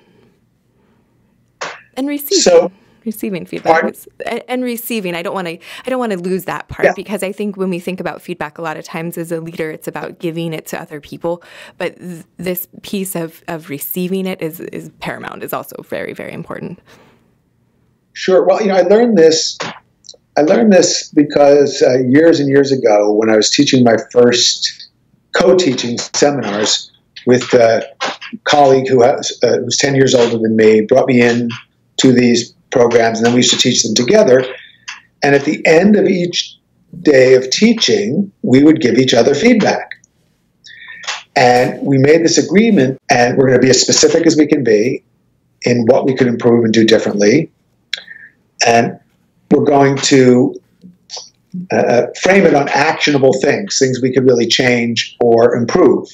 And receiving feedback and receiving. I don't want to lose that part because I think when we think about feedback, a lot of times as a leader, it's about giving it to other people. But this piece of receiving it is paramount. Is also very, very important. Sure. Well, I learned this because years and years ago, when I was teaching my first co-teaching seminars with a colleague who was 10 years older than me, brought me in to these programs, and then we used to teach them together. And at the end of each day of teaching, we would give each other feedback. And we made this agreement, and we're going to be as specific as we can be in what we could improve and do differently. And we're going to frame it on actionable things we could really change or improve.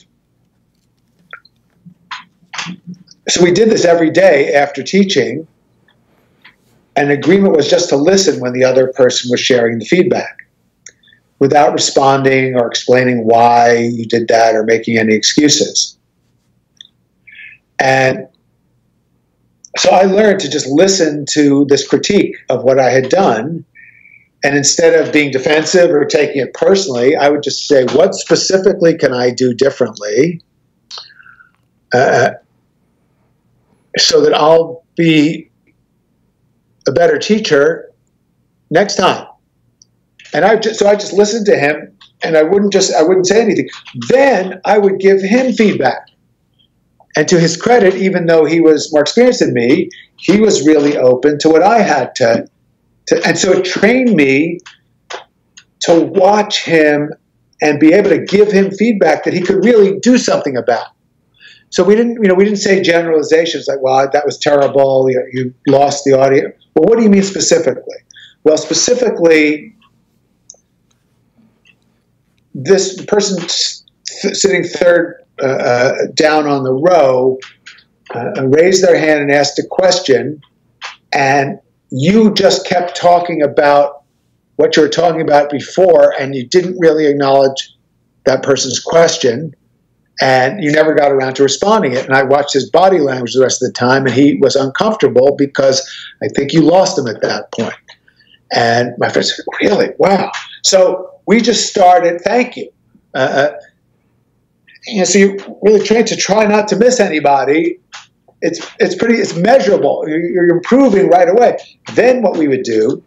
So we did this every day after teaching. An agreement was just to listen when the other person was sharing the feedback, without responding or explaining why you did that or making any excuses. And so I learned to just listen to this critique of what I had done. And instead of being defensive or taking it personally, I would just say, what specifically can I do differently so that I'll be a better teacher next time? And I just listened to him, and I wouldn't say anything. Then I would give him feedback. And to his credit, even though he was more experienced than me, he was really open to what I had to. And so it trained me to watch him and be able to give him feedback that he could really do something about. So we didn't say generalizations like, well, that was terrible, you lost the audience. Well, what do you mean specifically? Well, specifically, this person sitting third down on the row raised their hand and asked a question, and you just kept talking about what you were talking about before, and you didn't really acknowledge that person's question, and you never got around to responding it. And I watched his body language the rest of the time, and he was uncomfortable because I think you lost him at that point. And my friend said, really? Wow. So we just started, thank you. So you're really trained to try not to miss anybody. It's measurable. You're improving right away. Then what we would do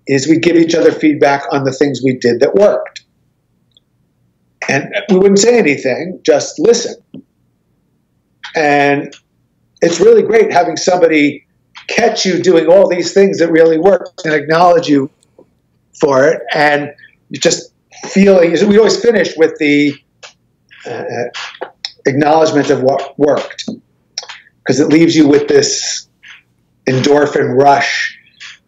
is we'd give each other feedback on the things we did that worked. And we wouldn't say anything, just listen. And it's really great having somebody catch you doing all these things that really work and acknowledge you for it. And you just feeling, we always finish with the acknowledgement of what worked, because it leaves you with this endorphin rush.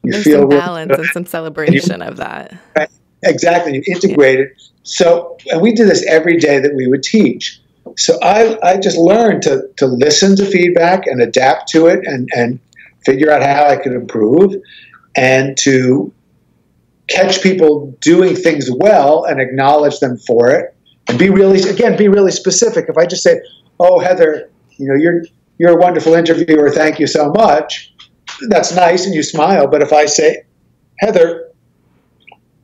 There's feel some balance and some celebration of that. Right, exactly. You integrate it. So, and we did this every day that we would teach. So I just learned to listen to feedback and adapt to it and figure out how I could improve, and to catch people doing things well and acknowledge them for it, and be really specific. If I just say, "Oh, Heather, you're a wonderful interviewer. Thank you so much," that's nice, and you smile. But if I say, "Heather,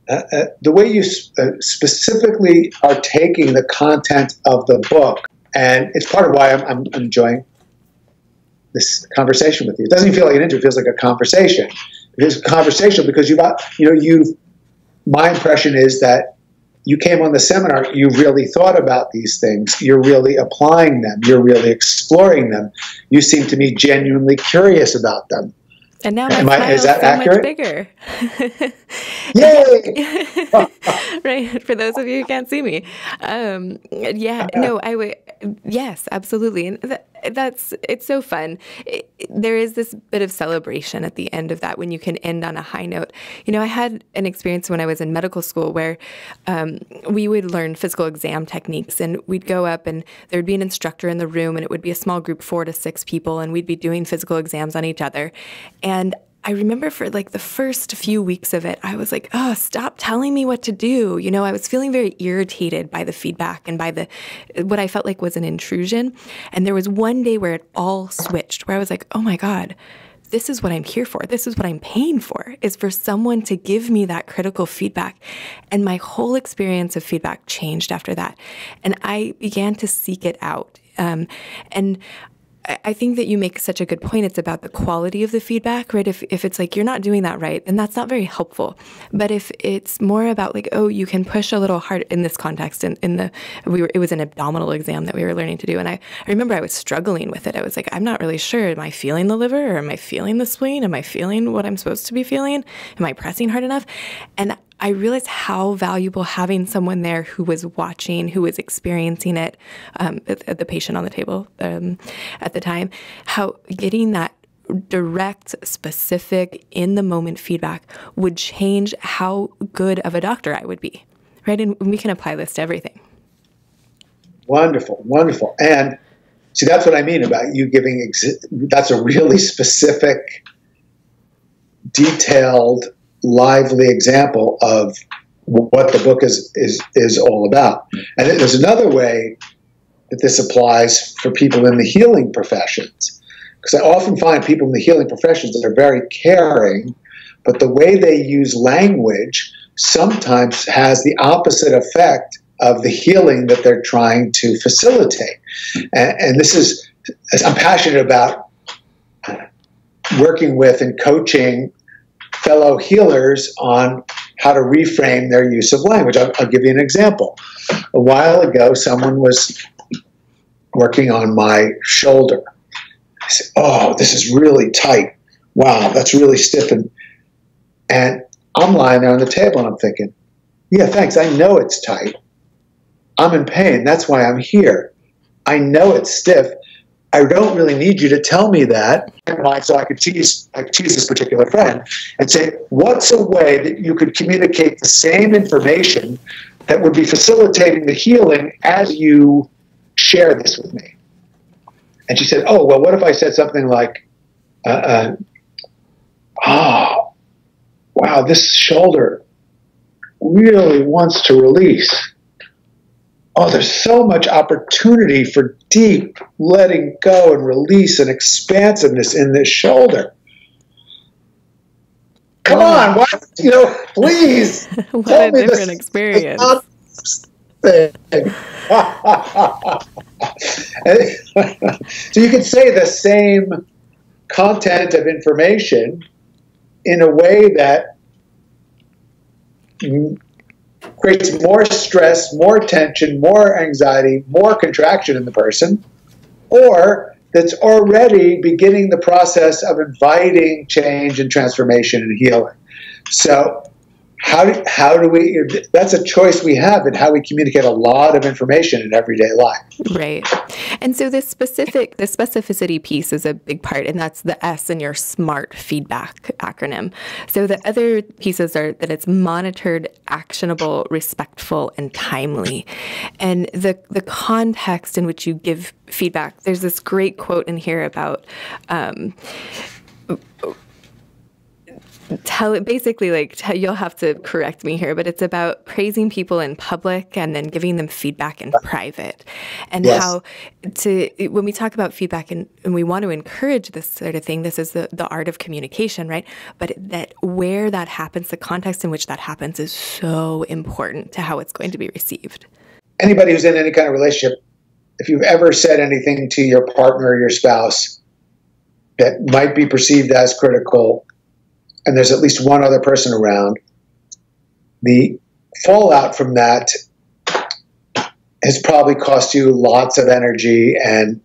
the way you specifically are taking the content of the book," and it's part of why I'm enjoying this conversation with you. It doesn't even feel like an interview; it feels like a conversation. It is a conversation because my impression is that you came on the seminar, you really thought about these things, you're really applying them, you're really exploring them. You seem to me genuinely curious about them. And now my smile is so accurate? Much bigger. Yay! Right. For those of you who can't see me. I would. Yes, absolutely. And it's so fun. There is this bit of celebration at the end of that when you can end on a high note. I had an experience when I was in medical school where we would learn physical exam techniques, and we'd go up and there'd be an instructor in the room, and it would be a small group, 4 to 6 people, and we'd be doing physical exams on each other. And I remember for like the first few weeks of it, I was like, oh, stop telling me what to do. I was feeling very irritated by the feedback and by what I felt like was an intrusion. And there was one day where it all switched, where I was like, oh my God, this is what I'm here for. This is what I'm paying for, is for someone to give me that critical feedback. And my whole experience of feedback changed after that. And I began to seek it out. And I think that you make such a good point. It's about the quality of the feedback, right? If it's like, you're not doing that right, then that's not very helpful. But if it's more about like, oh, you can push a little hard in this context, it was an abdominal exam that we were learning to do. And I remember I was struggling with it. I was like, I'm not really sure. Am I feeling the liver, or am I feeling the spleen? Am I feeling what I'm supposed to be feeling? Am I pressing hard enough? And I realized how valuable having someone there who was watching, who was experiencing it, the patient on the table at the time, how getting that direct, specific, in the moment feedback would change how good of a doctor I would be, right? And we can apply this to everything. Wonderful, wonderful. And see, that's what I mean about you giving, that's a really specific, detailed, lively example of what the book is all about. And there's another way that this applies for people in the healing professions. Because I often find people in the healing professions that are very caring, but the way they use language sometimes has the opposite effect of the healing that they're trying to facilitate. And this is, I'm passionate about working with and coaching fellow healers on how to reframe their use of language. I'll give you an example. A while ago, someone was working on my shoulder. I said, oh, this is really tight. Wow, that's really stiff. And I'm lying there on the table and I'm thinking, yeah, thanks. I know it's tight. I'm in pain. That's why I'm here. I know it's stiff. I don't really need you to tell me that. So I could tease this particular friend and say, what's a way that you could communicate the same information that would be facilitating the healing as you share this with me? And she said, oh, well, what if I said something like, oh, wow, this shoulder really wants to release. Oh, there's so much opportunity for deep letting go and release and expansiveness in this shoulder. Come on, what? Please. What tell a me different experience. Thing. So you can say the same content of information in a way that creates more stress, more tension, more anxiety, more contraction in the person, or that's already beginning the process of inviting change and transformation and healing. So how do we, that's a choice we have in how we communicate a lot of information in everyday life. Right. And so the specificity piece is a big part, and that's the S in your SMART feedback acronym. So the other pieces are that it's monitored, actionable, respectful, and timely. And the context in which you give feedback, there's this great quote in here about you'll have to correct me here, but it's about praising people in public and then giving them feedback in private. And yes. How when we talk about feedback and we want to encourage this sort of thing, this is the art of communication, right? But that where that happens, the context in which that happens is so important to how it's going to be received. Anybody who's in any kind of relationship, if you've ever said anything to your partner or your spouse that might be perceived as critical, and there's at least one other person around, the fallout from that has probably cost you lots of energy and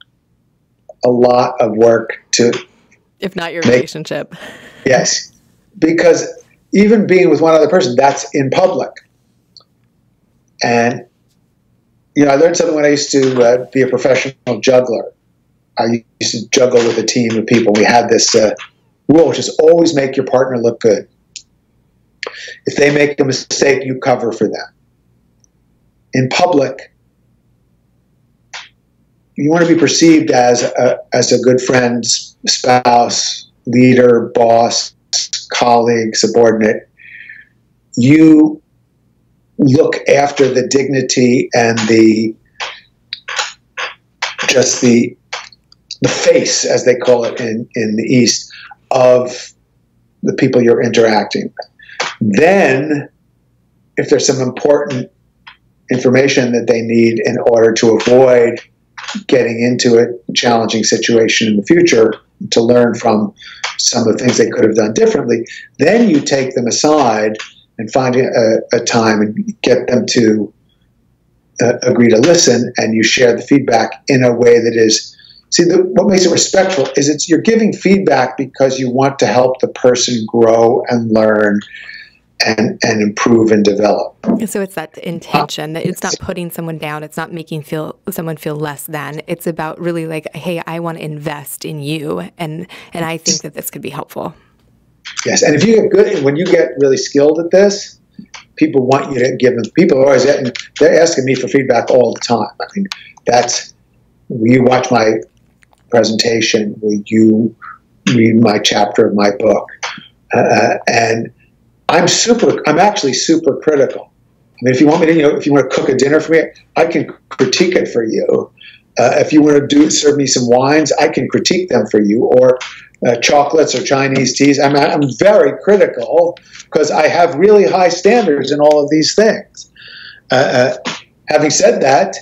a lot of work to... If not your relationship. Yes. Because even being with one other person, that's in public. And, I learned something when I used to be a professional juggler. I used to juggle with a team of people. We had this... rule, which is always make your partner look good. If they make a mistake, you cover for them. In public, you want to be perceived as a good friend, spouse, leader, boss, colleague, subordinate. You look after the dignity and the face, as they call it in the East, of the people you're interacting with. Then, if there's some important information that they need in order to avoid getting into a challenging situation in the future, to learn from some of the things they could have done differently, then you take them aside and find a time and get them to agree to listen, and you share the feedback in a way that is... See, what makes it respectful is you're giving feedback because you want to help the person grow and learn and improve and develop. So it's that intention that it's not putting someone down. It's not making someone feel less than. It's about really like, hey, I want to invest in you, and I think that this could be helpful. Yes, and if you get good, when you get really skilled at this, people want you to give them. People are always they're asking me for feedback all the time. I mean, will you watch my presentation? Will you read my chapter of my book? And I'm actually super critical. I mean, if you want me to, if you want to cook a dinner for me, I can critique it for you. If you want to serve me some wines, I can critique them for you, or chocolates or Chinese teas. I'm very critical because I have really high standards in all of these things. Having said that,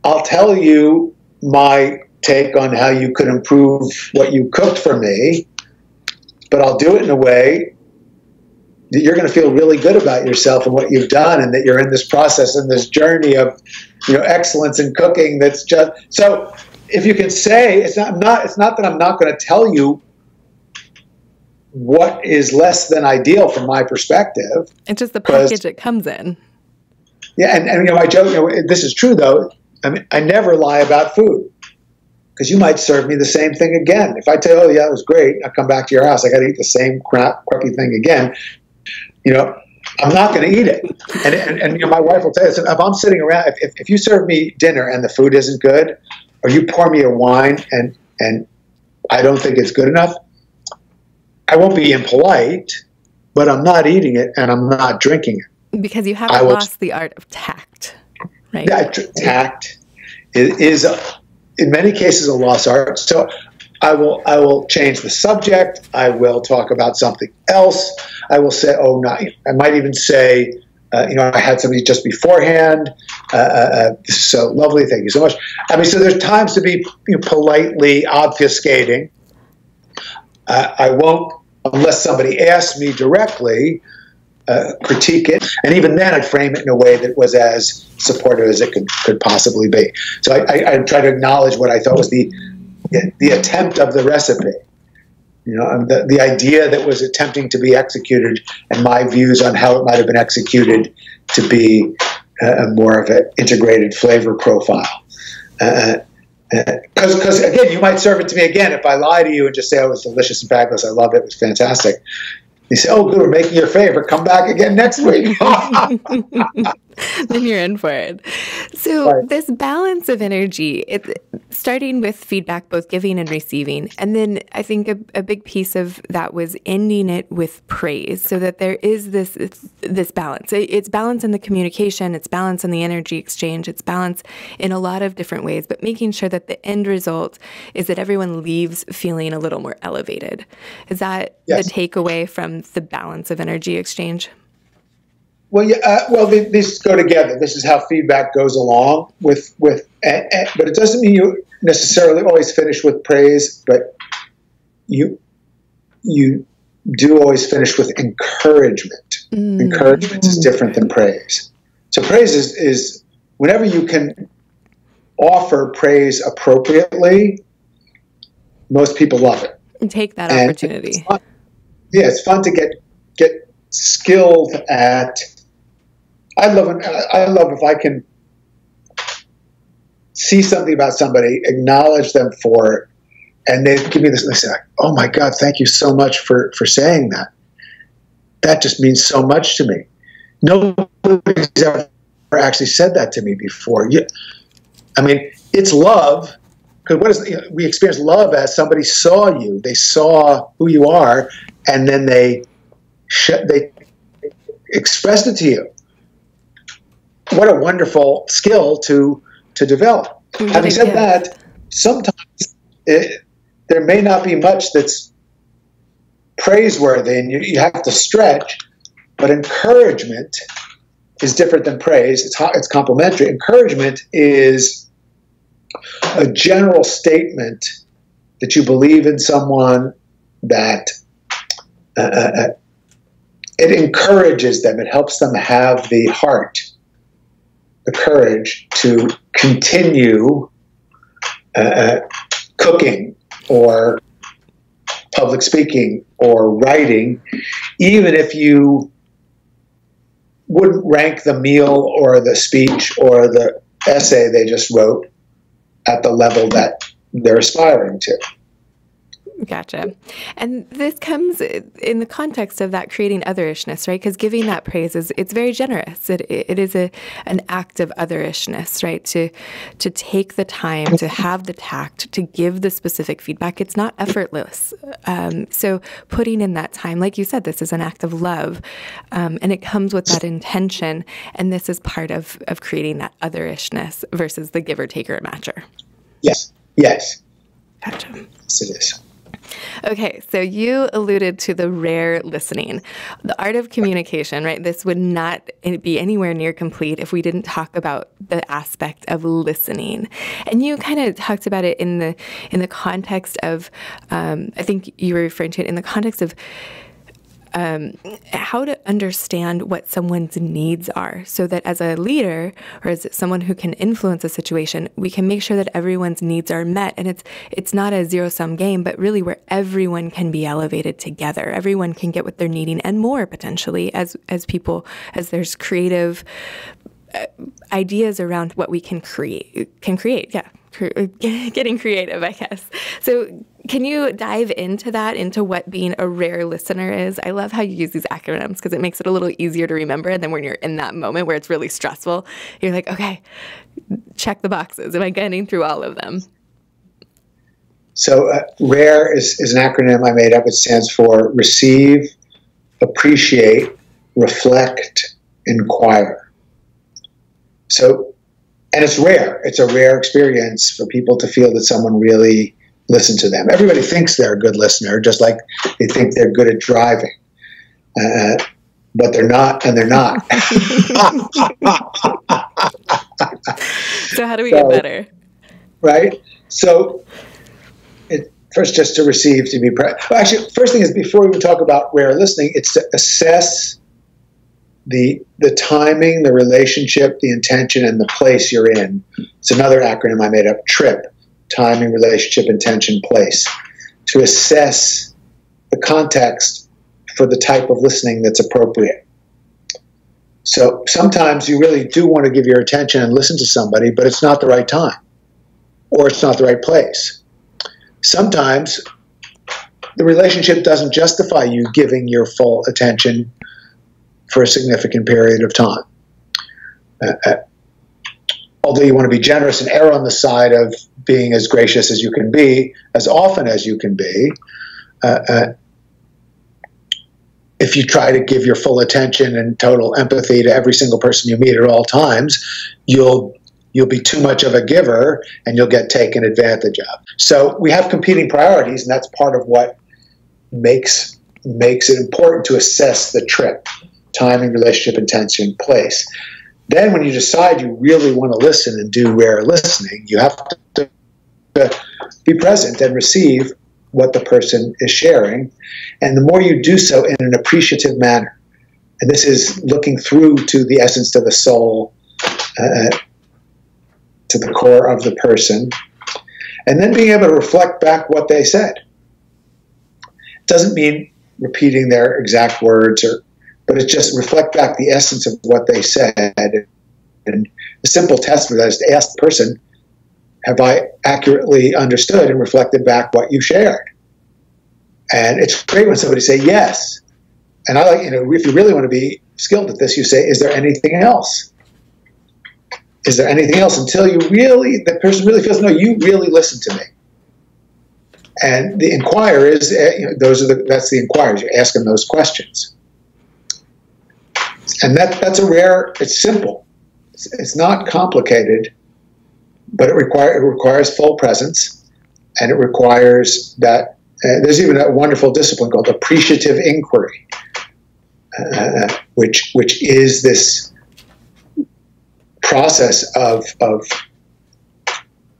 I'll tell you my take on how you could improve what you cooked for me, but I'll do it in a way that you're going to feel really good about yourself and what you've done, and that you're in this process and this journey of, excellence in cooking. That's just so. If you can say it's not that I'm not going to tell you what is less than ideal from my perspective. It's just the package it comes in. Yeah, and my joke. This is true though. I mean, I never lie about food, because you might serve me the same thing again. If I tell you, oh yeah, that was great, I come back to your house, I got to eat the same crappy thing again. I'm not going to eat it. And my wife will tell you, if I'm sitting around, if you serve me dinner and the food isn't good, or you pour me a wine and I don't think it's good enough, I won't be impolite, but I'm not eating it and I'm not drinking it. Because you haven't lost the art of tact, right? Tact is in many cases a lost art. So I will change the subject. I will talk about something else. I will say, I might even say, I had somebody just beforehand. This is so lovely. Thank you so much. I mean, so there's times to be politely obfuscating. I won't, unless somebody asks me directly, critique it. And even then I'd frame it in a way that was as supportive as it could possibly be. So I try to acknowledge what I thought was the attempt of the recipe. The idea that was attempting to be executed, and my views on how it might have been executed to be more of an integrated flavor profile. Because again, you might serve it to me again if I lie to you and just say, oh, it was delicious and fabulous, I love it, it was fantastic. You say, oh, good, we're making your favorite, come back again next week. Then you're in for it. So right. This balance of energy, starting with feedback, both giving and receiving. And then I think a big piece of that was ending it with praise, so that there is this balance. It's balance in the communication, it's balance in the energy exchange, it's balance in a lot of different ways, but making sure that the end result is that everyone leaves feeling a little more elevated. Is that yes. the takeaway from the balance of energy exchange? Well, yeah. These go together. This is how feedback goes along with, but it doesn't mean you necessarily always finish with praise. But you do always finish with encouragement. Encouragement is different than praise. So praise is whenever you can offer praise appropriately, most people love it. And take that opportunity. It's fun to get skilled at. I love if I can see something about somebody, acknowledge them for it, and they give me this. They say, "Oh my God, thank you so much for saying that. That just means so much to me." Nobody's ever actually said that to me before. I mean, it's love, because we experience love as somebody saw you, they saw who you are, and then they expressed it to you. What a wonderful skill to develop. Having said that, sometimes there may not be much that's praiseworthy, and you have to stretch. But encouragement is different than praise. It's complementary. Encouragement is a general statement that you believe in someone, that it encourages them. It helps them have the heart, the courage to continue cooking or public speaking or writing, even if you wouldn't rank the meal or the speech or the essay they just wrote at the level that they're aspiring to. Gotcha. And this comes in the context of that creating otherishness, right? Because giving that praise it's very generous. It is an act of otherishness, right? To take the time, to have the tact, to give the specific feedback. It's not effortless. So putting in that time, like you said, this is an act of love, and it comes with that intention. And this is part of creating that otherishness versus the giver, taker, matcher. Yes. Yes. Gotcha. Yes, it is. Okay, so you alluded to the rare listening, the art of communication, right? This would not be anywhere near complete if we didn't talk about the aspect of listening. And you kind of talked about it in the context of, I think you were referring to it in the context of how to understand what someone's needs are, so that as a leader or as someone who can influence a situation, we can make sure that everyone's needs are met. And it's not a zero-sum game, but really where everyone can be elevated together. Everyone can get what they're needing and more, potentially, as there's creative ideas around what we can create. Yeah. Getting creative, I guess. So can you dive into what being a rare listener is? I love how you use these acronyms because it makes it a little easier to remember. And then when you're in that moment where it's really stressful, you're like, okay, check the boxes. Am I getting through all of them? So RARE is an acronym I made up. It stands for receive, appreciate, reflect, inquire. And it's rare. It's a rare experience for people to feel that someone really listened to them. Everybody thinks they're a good listener, just like they think they're good at driving. But they're not, and they're not. So how do we get better? Right? So first, just to receive, to be present. Well, actually, first thing is, before we even talk about rare listening, it's to assess the timing, the relationship, the intention, and the place you're in. It's another acronym I made up, TRIP, timing, relationship, intention, place, to assess the context for the type of listening that's appropriate. So sometimes you really do want to give your attention and listen to somebody, but it's not the right time, or it's not the right place. Sometimes the relationship doesn't justify you giving your full attention for a significant period of time. Although you want to be generous and err on the side of being as gracious as you can be, as often as you can be, if you try to give your full attention and total empathy to every single person you meet at all times, you'll be too much of a giver and you'll get taken advantage of. So we have competing priorities, and that's part of what makes it important to assess the TRIP. Timing, relationship, intention, place. Then when you decide you really want to listen and do rare listening, you have to be present and receive what the person is sharing. And the more you do so in an appreciative manner, and this is looking through to the essence, to the soul, to the core of the person, and then being able to reflect back what they said. It doesn't mean repeating their exact words, but it's just reflect back the essence of what they said. And the simple test for that is to ask the person, have I accurately understood and reflected back what you shared? And it's great when somebody say yes. And I like, if you really want to be skilled at this, you say, is there anything else? Is there anything else? Until the person really feels, no, you really listened to me. And the inquirer is, that's the inquirers. You ask them those questions. And that's a rare, it's simple. It's not complicated, but it requires full presence, and it requires that, there's even a wonderful discipline called appreciative inquiry, which is this process of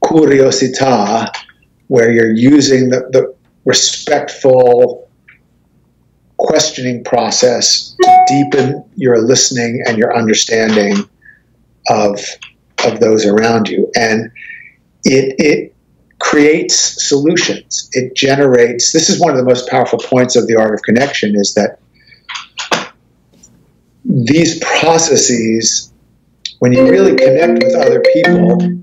curiosità, where you're using the respectful questioning process to deepen your listening and your understanding of those around you. And it creates solutions. It generates, this is one of the most powerful points of the art of connection, is that these processes, when you really connect with other people,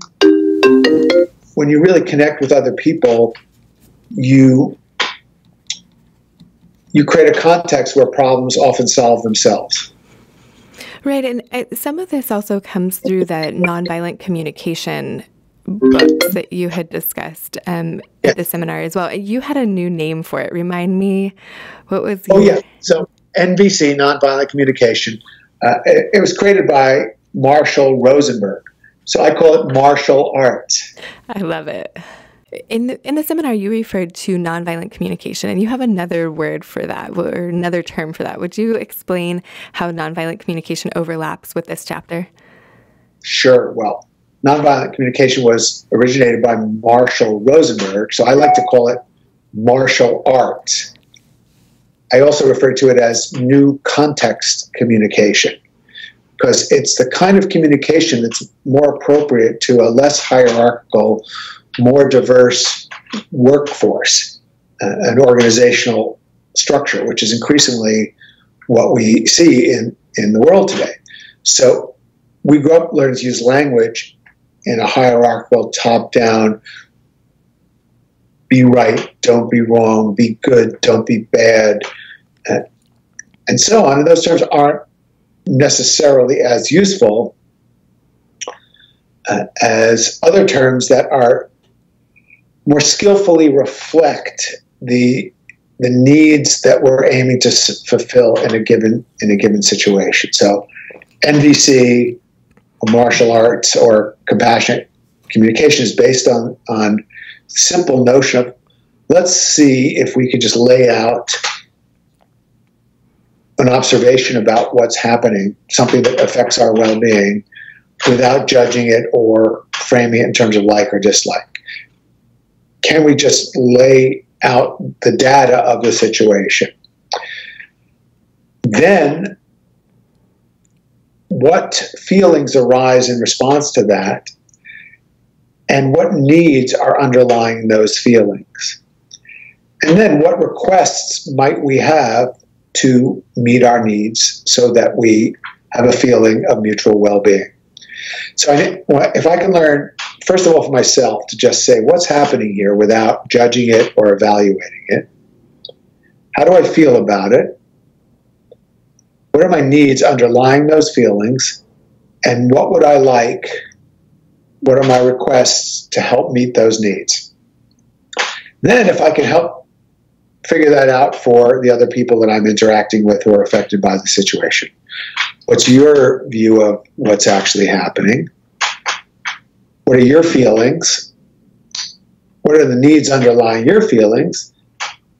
you create a context where problems often solve themselves. Right, and some of this also comes through the nonviolent communication books that you had discussed at the seminar as well. You had a new name for it. Remind me, what was your... Oh, yeah. So NVC, Nonviolent Communication, it was created by Marshall Rosenberg. So I call it martial arts. I love it. In the seminar, you referred to nonviolent communication, and you have another word for that, or another term for that. Would you explain how nonviolent communication overlaps with this chapter? Sure. Well, nonviolent communication was originated by Marshall Rosenberg, so I like to call it martial arts. I also refer to it as new context communication, because it's the kind of communication that's more appropriate to a less hierarchical, more diverse workforce, an organizational structure, which is increasingly what we see in the world today. So we grew up learning to use language in a hierarchical, top-down, be right, don't be wrong, be good, don't be bad, and so on. And those terms aren't necessarily as useful as other terms that are more skillfully reflect the needs that we're aiming to fulfill in a given situation. So NVC, or martial arts, or compassionate communication is based on simple notion of, let's see if we could just lay out an observation about what's happening, something that affects our well-being, without judging it or framing it in terms of like or dislike. Can we just lay out the data of the situation? Then, what feelings arise in response to that, and what needs are underlying those feelings? And then, what requests might we have to meet our needs so that we have a feeling of mutual well-being? So if I can learn, first of all, for myself, to just say what's happening here without judging it or evaluating it. How do I feel about it? What are my needs underlying those feelings? And what would I like? What are my requests to help meet those needs? Then if I can help figure that out for the other people that I'm interacting with who are affected by the situation. What's your view of what's actually happening? What are your feelings? What are the needs underlying your feelings?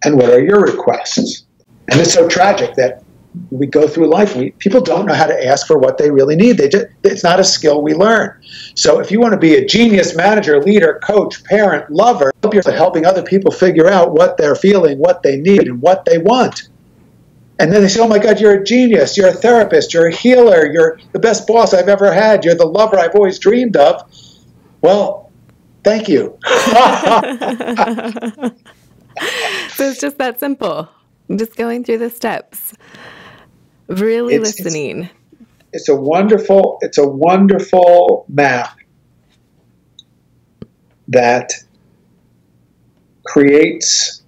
And what are your requests? And it's so tragic that we go through life, people don't know how to ask for what they really need. It's not a skill we learn. So if you want to be a genius manager, leader, coach, parent, lover, you're helping other people figure out what they're feeling, what they need, and what they want. And then they say, oh my God, you're a genius, you're a therapist, you're a healer, you're the best boss I've ever had, you're the lover I've always dreamed of. Well, thank you. So it's just that simple. Just going through the steps. Really listening. It's a wonderful map that creates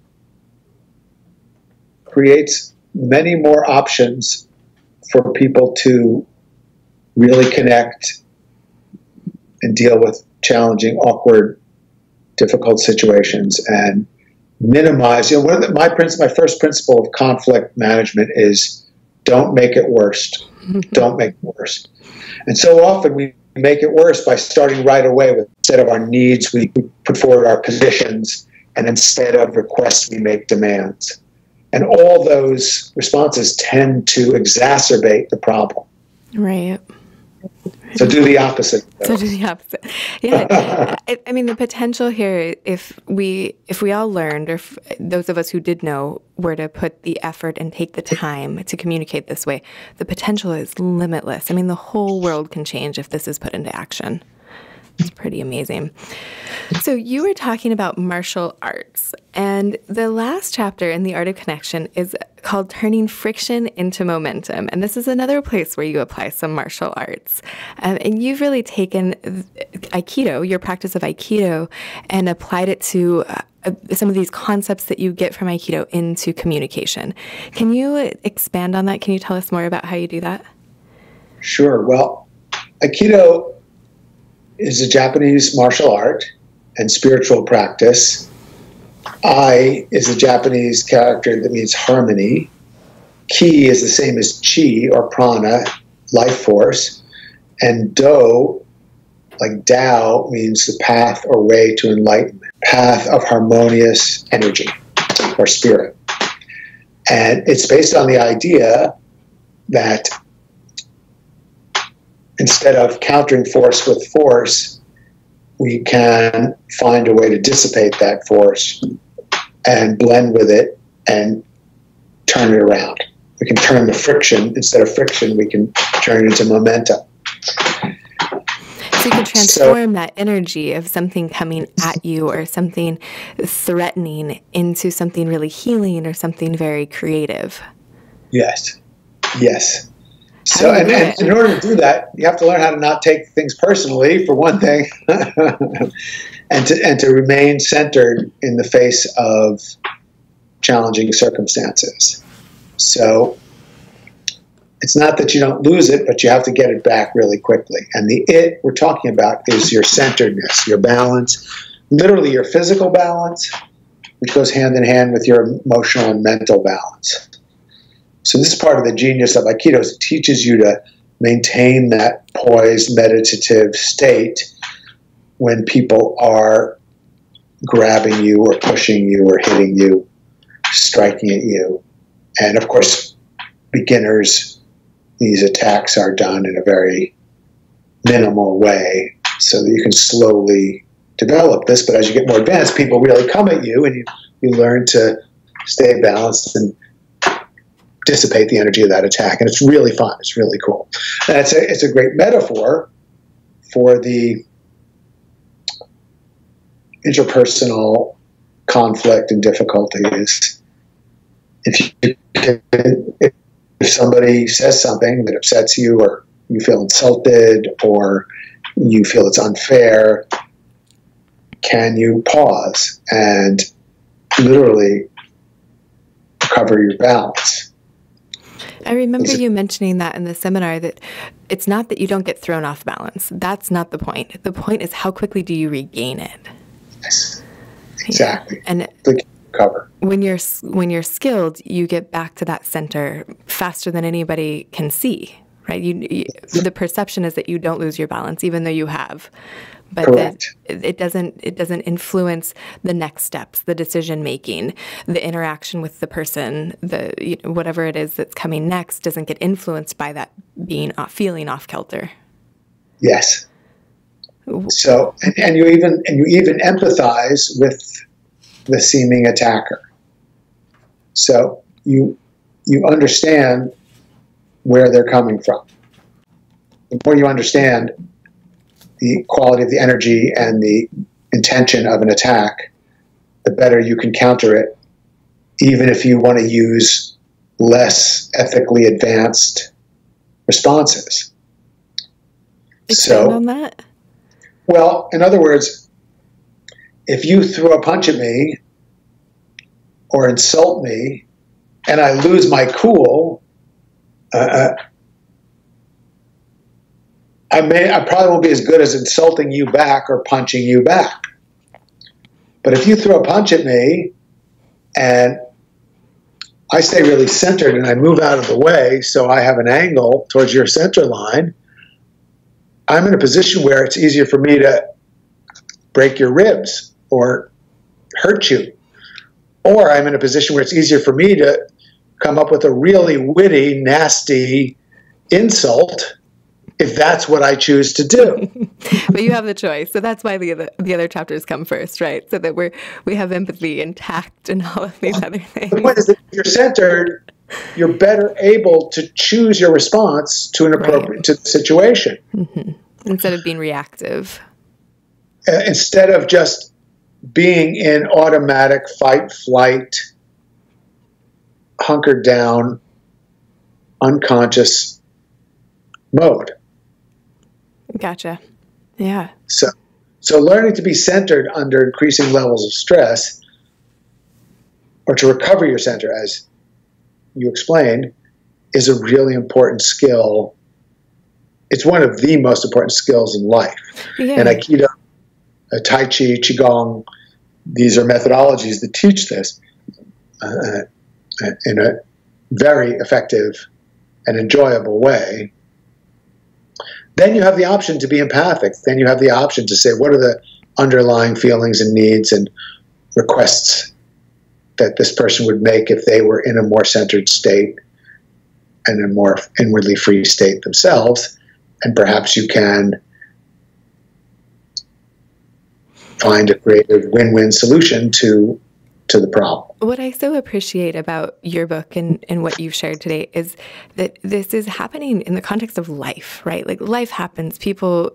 many more options for people to really connect and deal with challenging, awkward, difficult situations and minimize. My first principle of conflict management is don't make it worse. Don't make it worse. And so often we make it worse by starting right away with, instead of our needs, we put forward our positions, and instead of requests, we make demands. And all those responses tend to exacerbate the problem. Right. So do the opposite. Yeah. I mean, the potential here, if we all learned, or if those of us who did know, were to put the effort and take the time to communicate this way, the potential is limitless. I mean, the whole world can change if this is put into action. It's pretty amazing. So you were talking about martial arts, and the last chapter in The Art of Connection is called Turning Friction into Momentum. And this is another place where you apply some martial arts. And you've really taken Aikido, your practice of Aikido, and applied it to some of these concepts that you get from Aikido into communication. Can you expand on that? Can you tell us more about how you do that? Sure. Well, Aikido is a Japanese martial art and spiritual practice. Ai is a Japanese character that means harmony. Ki is the same as chi or prana, life force. And Do, like Tao, means the path or way to enlightenment, path of harmonious energy or spirit. And it's based on the idea that instead of countering force with force, we can find a way to dissipate that force and blend with it and turn it around. We can turn the friction, instead of friction, we can turn it into momentum. So you can transform that energy of something coming at you or something threatening into something really healing or something very creative. Yes. Yes. So, and in order to do that, you have to learn how to not take things personally, for one thing, and to remain centered in the face of challenging circumstances. So it's not that you don't lose it, but you have to get it back really quickly. And the it we're talking about is your centeredness, your balance, literally your physical balance, which goes hand in hand with your emotional and mental balance. So this is part of the genius of Aikido. It teaches you to maintain that poised, meditative state when people are grabbing you or pushing you or hitting you, striking at you. And of course, beginners, these attacks are done in a very minimal way so that you can slowly develop this. But as you get more advanced, people really come at you, and you learn to stay balanced and dissipate the energy of that attack. And it's really fun. It's really cool. And it's a great metaphor for the interpersonal conflict and difficulties. If somebody says something that upsets you, or you feel insulted, or you feel it's unfair, can you pause and literally recover your balance? I remember you mentioning that in the seminar, that it's not that you don't get thrown off balance. That's not the point. The point is, how quickly do you regain it? Yes, exactly. Yeah. And recover. When you're skilled, you get back to that center faster than anybody can see, right? The perception is that you don't lose your balance, even though you have. But it doesn't influence the next steps, the decision making, the interaction with the person, whatever it is that's coming next doesn't get influenced by that feeling off kilter. Yes. So and you even empathize with the seeming attacker. So you understand where they're coming from. The more you understand the quality of the energy and the intention of an attack, the better you can counter it, even if you want to use less ethically advanced responses. Expand on that? Well, in other words, if you throw a punch at me or insult me and I lose my cool, I probably won't be as good as insulting you back or punching you back. But if you throw a punch at me and I stay really centered and I move out of the way so I have an angle towards your center line, I'm in a position where it's easier for me to break your ribs or hurt you. Or I'm in a position where it's easier for me to come up with a really witty, nasty insult if that's what I choose to do. But you have the choice. So that's why the other chapters come first, right? So that we have empathy and tact and all of these other things. The point is that if you're centered, you're better able to choose your response to an appropriate to the situation. Mm-hmm. Instead of being reactive. instead of just being in automatic fight, flight, hunkered down, unconscious mode. Gotcha. Yeah. So learning to be centered under increasing levels of stress, or to recover your center, as you explained, is a really important skill. It's one of the most important skills in life. Yeah. And Aikido, Tai Chi, Qigong, these are methodologies that teach this in a very effective and enjoyable way. Then you have the option to be empathic. Then you have the option to say, what are the underlying feelings and needs and requests that this person would make if they were in a more centered state and a more inwardly free state themselves. And perhaps you can find a creative win-win solution to the problem. What I so appreciate about your book and what you've shared today is that this is happening in the context of life, right? Like life happens, people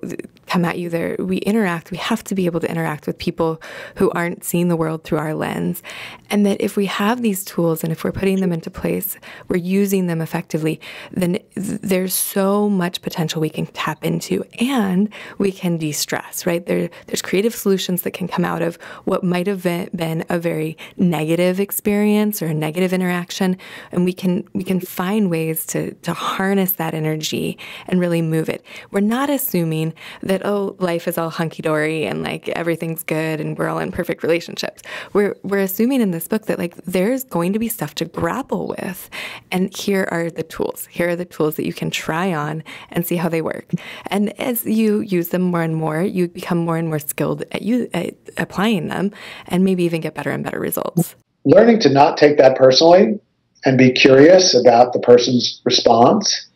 come at you there, we interact, we have to be able to interact with people who aren't seeing the world through our lens. And that if we have these tools and if we're putting them into place, we're using them effectively, then there's so much potential we can tap into and we can de-stress, right? There's creative solutions that can come out of what might have been a very negative experience or a negative interaction, and we can find ways to harness that energy and really move it. We're not assuming that, oh, life is all hunky-dory and like everything's good and we're all in perfect relationships. We're assuming in this book that like there's going to be stuff to grapple with, and here are the tools. Here are the tools that you can try on and see how they work. And as you use them more and more, you become more and more skilled at applying them, and maybe even get better and better results. Learning to not take that personally and be curious about the person's response,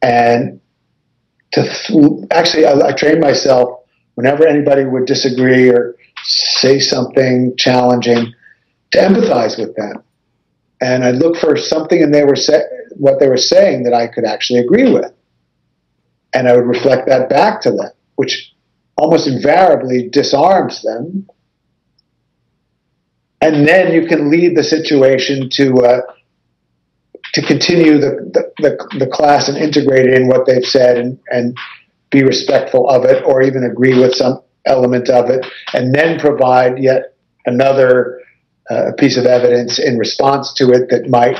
and I trained myself whenever anybody would disagree or say something challenging to empathize with them. And I'd look for something in what they were saying that I could actually agree with. And I would reflect that back to them, which almost invariably disarms them. And then you can lead the situation to continue the class and integrate in what they've said and be respectful of it, or even agree with some element of it, and then provide yet another piece of evidence in response to it that might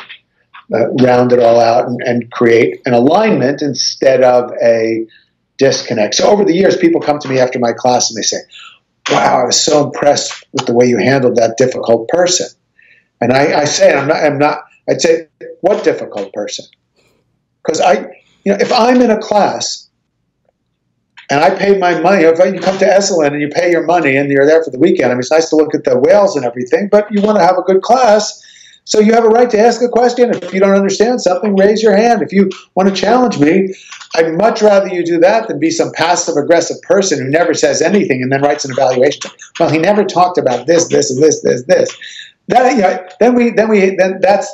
round it all out and create an alignment instead of a disconnect. So over the years, people come to me after my class and they say, wow, I was so impressed with the way you handled that difficult person. And I say, I'd say, what difficult person? Because if I'm in a class and I paid my money, if you come to Esalen and you pay your money and you're there for the weekend, I mean, it's nice to look at the whales and everything, but you want to have a good class. So you have a right to ask a question. If you don't understand something, raise your hand. If you want to challenge me, I'd much rather you do that than be some passive-aggressive person who never says anything and then writes an evaluation. Well, he never talked about this, and this.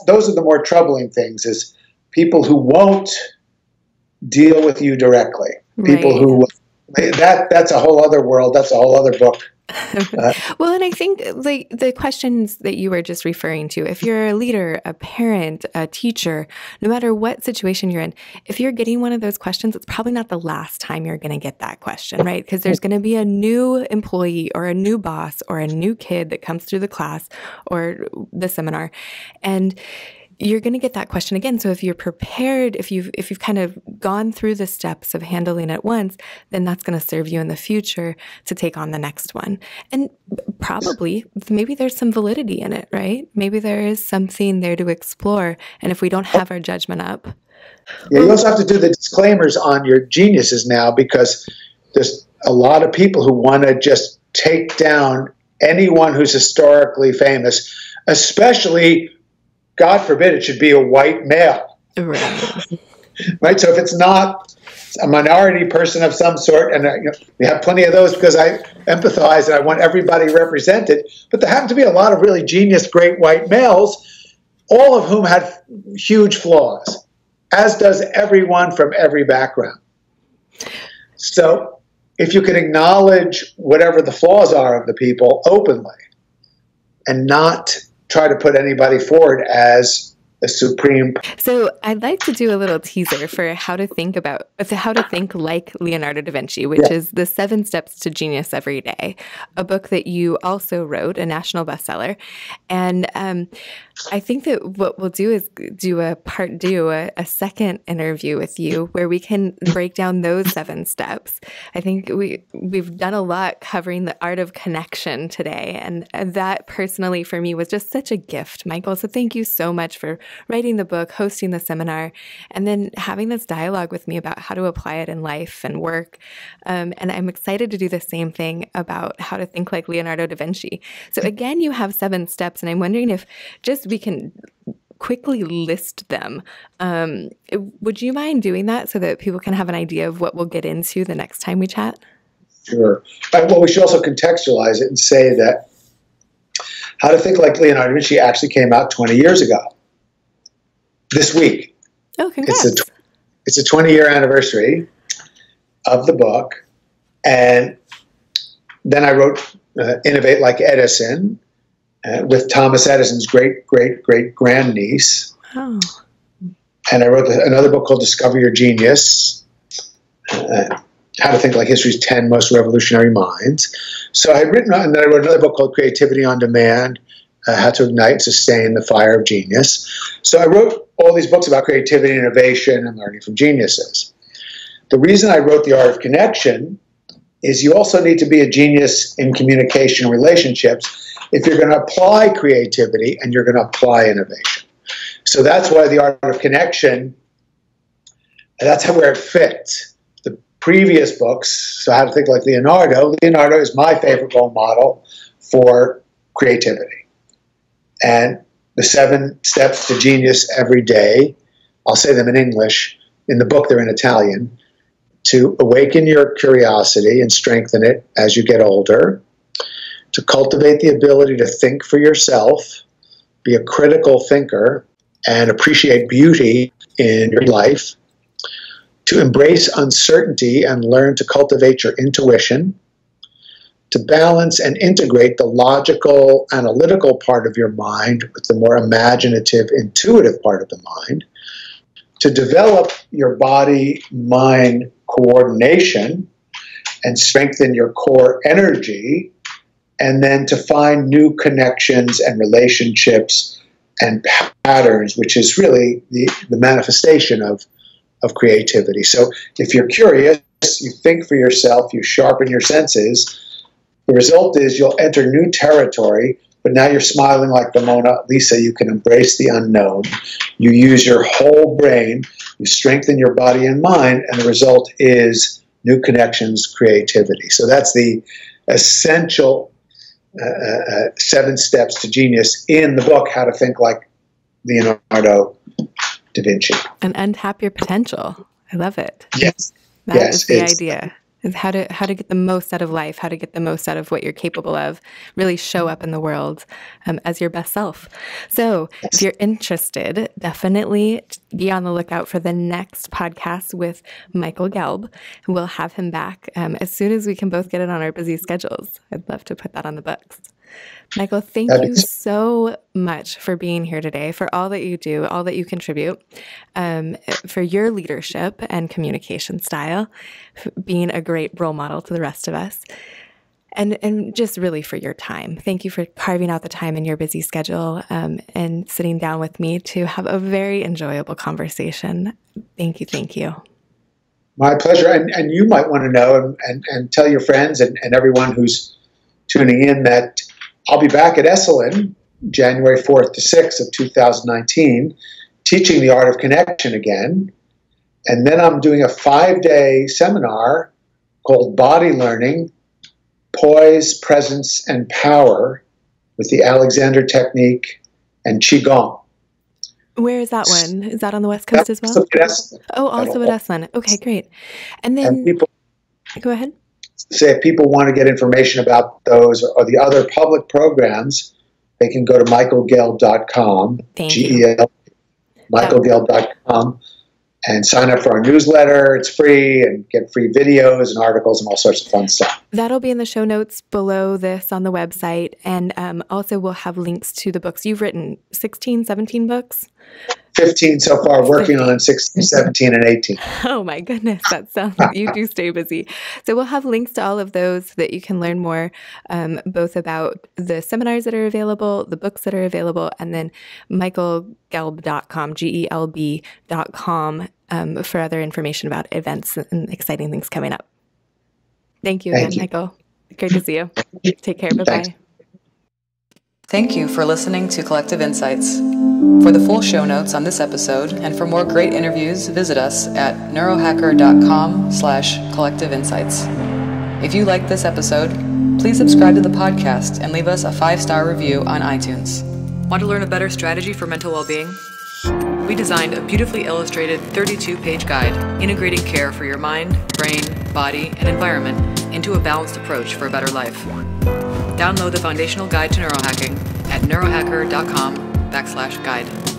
Those are the more troubling things, is people who won't deal with you directly. People who that's a whole other world. That's a whole other book. Well, and I think like the questions that you were just referring to, if you're a leader, a parent, a teacher, no matter what situation you're in, if you're getting one of those questions, it's probably not the last time you're going to get that question, right? Because there's going to be a new employee or a new boss or a new kid that comes through the class or the seminar, and you're going to get that question again. So if you're prepared, if you've kind of gone through the steps of handling it once, then that's going to serve you in the future to take on the next one. And probably, maybe there's some validity in it, right? Maybe there is something there to explore. And if we don't have our judgment up. Yeah, you also have to do the disclaimers on your geniuses now, because there's a lot of people who want to just take down anyone who's historically famous, especially, God forbid, it should be a white male. Right? So if it's not a minority person of some sort, and we have plenty of those because I empathize and I want everybody represented, but there happen to be a lot of really genius, great white males, all of whom had huge flaws, as does everyone from every background. So if you can acknowledge whatever the flaws are of the people openly and not try to put anybody forward as a supreme. So I'd like to do a little teaser for how to think like Leonardo da Vinci, which is The 7 Steps to Genius Every Day, a book that you also wrote, a national bestseller. And I think that what we'll do is do a second interview with you where we can break down those 7 steps. I think we've done a lot covering the art of connection today. And that personally for me was just such a gift, Michael. So thank you so much for writing the book, hosting the seminar, and then having this dialogue with me about how to apply it in life and work. And I'm excited to do the same thing about how to think like Leonardo da Vinci. So again, you have 7 steps, and I'm wondering if just we can quickly list them. Would you mind doing that so that people can have an idea of what we'll get into the next time we chat? Sure. Well, we should also contextualize it and say that How to Think Like Leonardo da Vinci actually came out 20 years ago. This week. Oh, congrats. It's a 20-year anniversary of the book. And then I wrote Innovate Like Edison with Thomas Edison's great-great-great-grandniece. Oh. And I wrote another book called Discover Your Genius, How to Think Like History's 10 Most Revolutionary Minds. So I had written, and then I wrote another book called Creativity on Demand, How to Ignite and Sustain the Fire of Genius. So I wrote all these books about creativity, innovation, and learning from geniuses. The reason I wrote The Art of Connection is you also need to be a genius in communication and relationships if you're going to apply creativity and you're going to apply innovation. So that's why The Art of Connection, that's where it fits. The previous books, so How to Think Like Leonardo is my favorite role model for creativity. And the 7 Steps to Genius Every Day, I'll say them in English. In the book, they're in Italian. To awaken your curiosity and strengthen it as you get older. To cultivate the ability to think for yourself, be a critical thinker, and appreciate beauty in your life. To embrace uncertainty and learn to cultivate your intuition. To balance and integrate the logical, analytical part of your mind with the more imaginative, intuitive part of the mind. To develop your body-mind coordination and strengthen your core energy, and then to find new connections and relationships and patterns, which is really the manifestation of creativity. So if you're curious, you think for yourself, you sharpen your senses, the result is you'll enter new territory, but now you're smiling like the Mona Lisa. You can embrace the unknown. You use your whole brain. You strengthen your body and mind, and the result is new connections, creativity. So that's the essential 7 Steps to Genius in the book, How to Think Like Leonardo da Vinci. And untap your potential. I love it. Yes. That is the idea. Is how to get the most out of life, how to get the most out of what you're capable of, really show up in the world as your best self. So if you're interested, definitely be on the lookout for the next podcast with Michael Gelb. We'll have him back as soon as we can both get it on our busy schedules. I'd love to put that on the books. Michael, thank you so much for being here today, for all that you do, all that you contribute, for your leadership and communication style, being a great role model to the rest of us, and just really for your time. Thank you for carving out the time in your busy schedule and sitting down with me to have a very enjoyable conversation. Thank you. Thank you. My pleasure. And you might want to know and tell your friends and everyone who's tuning in that I'll be back at Esalen January 4th to 6th of 2019, teaching the art of connection again. And then I'm doing a 5-day seminar called Body Learning, Poise, Presence, and Power with the Alexander Technique and Qigong. Where is that one? Is that on the West Coast as well? Oh, also at Esalen. Okay, great. And then, go ahead. Say if people want to get information about those or the other public programs, they can go to michaelgelb.com, G-E-L, michaelgelb.com, and sign up for our newsletter. It's free, and get free videos and articles and all sorts of fun stuff. That'll be in the show notes below this on the website. And also we'll have links to the books. You've written 16, 17 books? 15 so far, working on 16, 17, and 18. Oh my goodness, that sounds, you do stay busy. So we'll have links to all of those so that you can learn more, both about the seminars that are available, the books that are available, and then michaelgelb.com, GELB.com, for other information about events and exciting things coming up. Thank you again, Michael. Great to see you. Take care. Bye-bye. Thanks. Thank you for listening to Collective Insights. For the full show notes on this episode and for more great interviews, visit us at neurohacker.com/collective insights. If you liked this episode, please subscribe to the podcast and leave us a 5-star review on iTunes. Want to learn a better strategy for mental well-being? We designed a beautifully illustrated 32-page guide integrating care for your mind, brain, body, and environment into a balanced approach for a better life. Download the foundational guide to neurohacking at neurohacker.com/guide.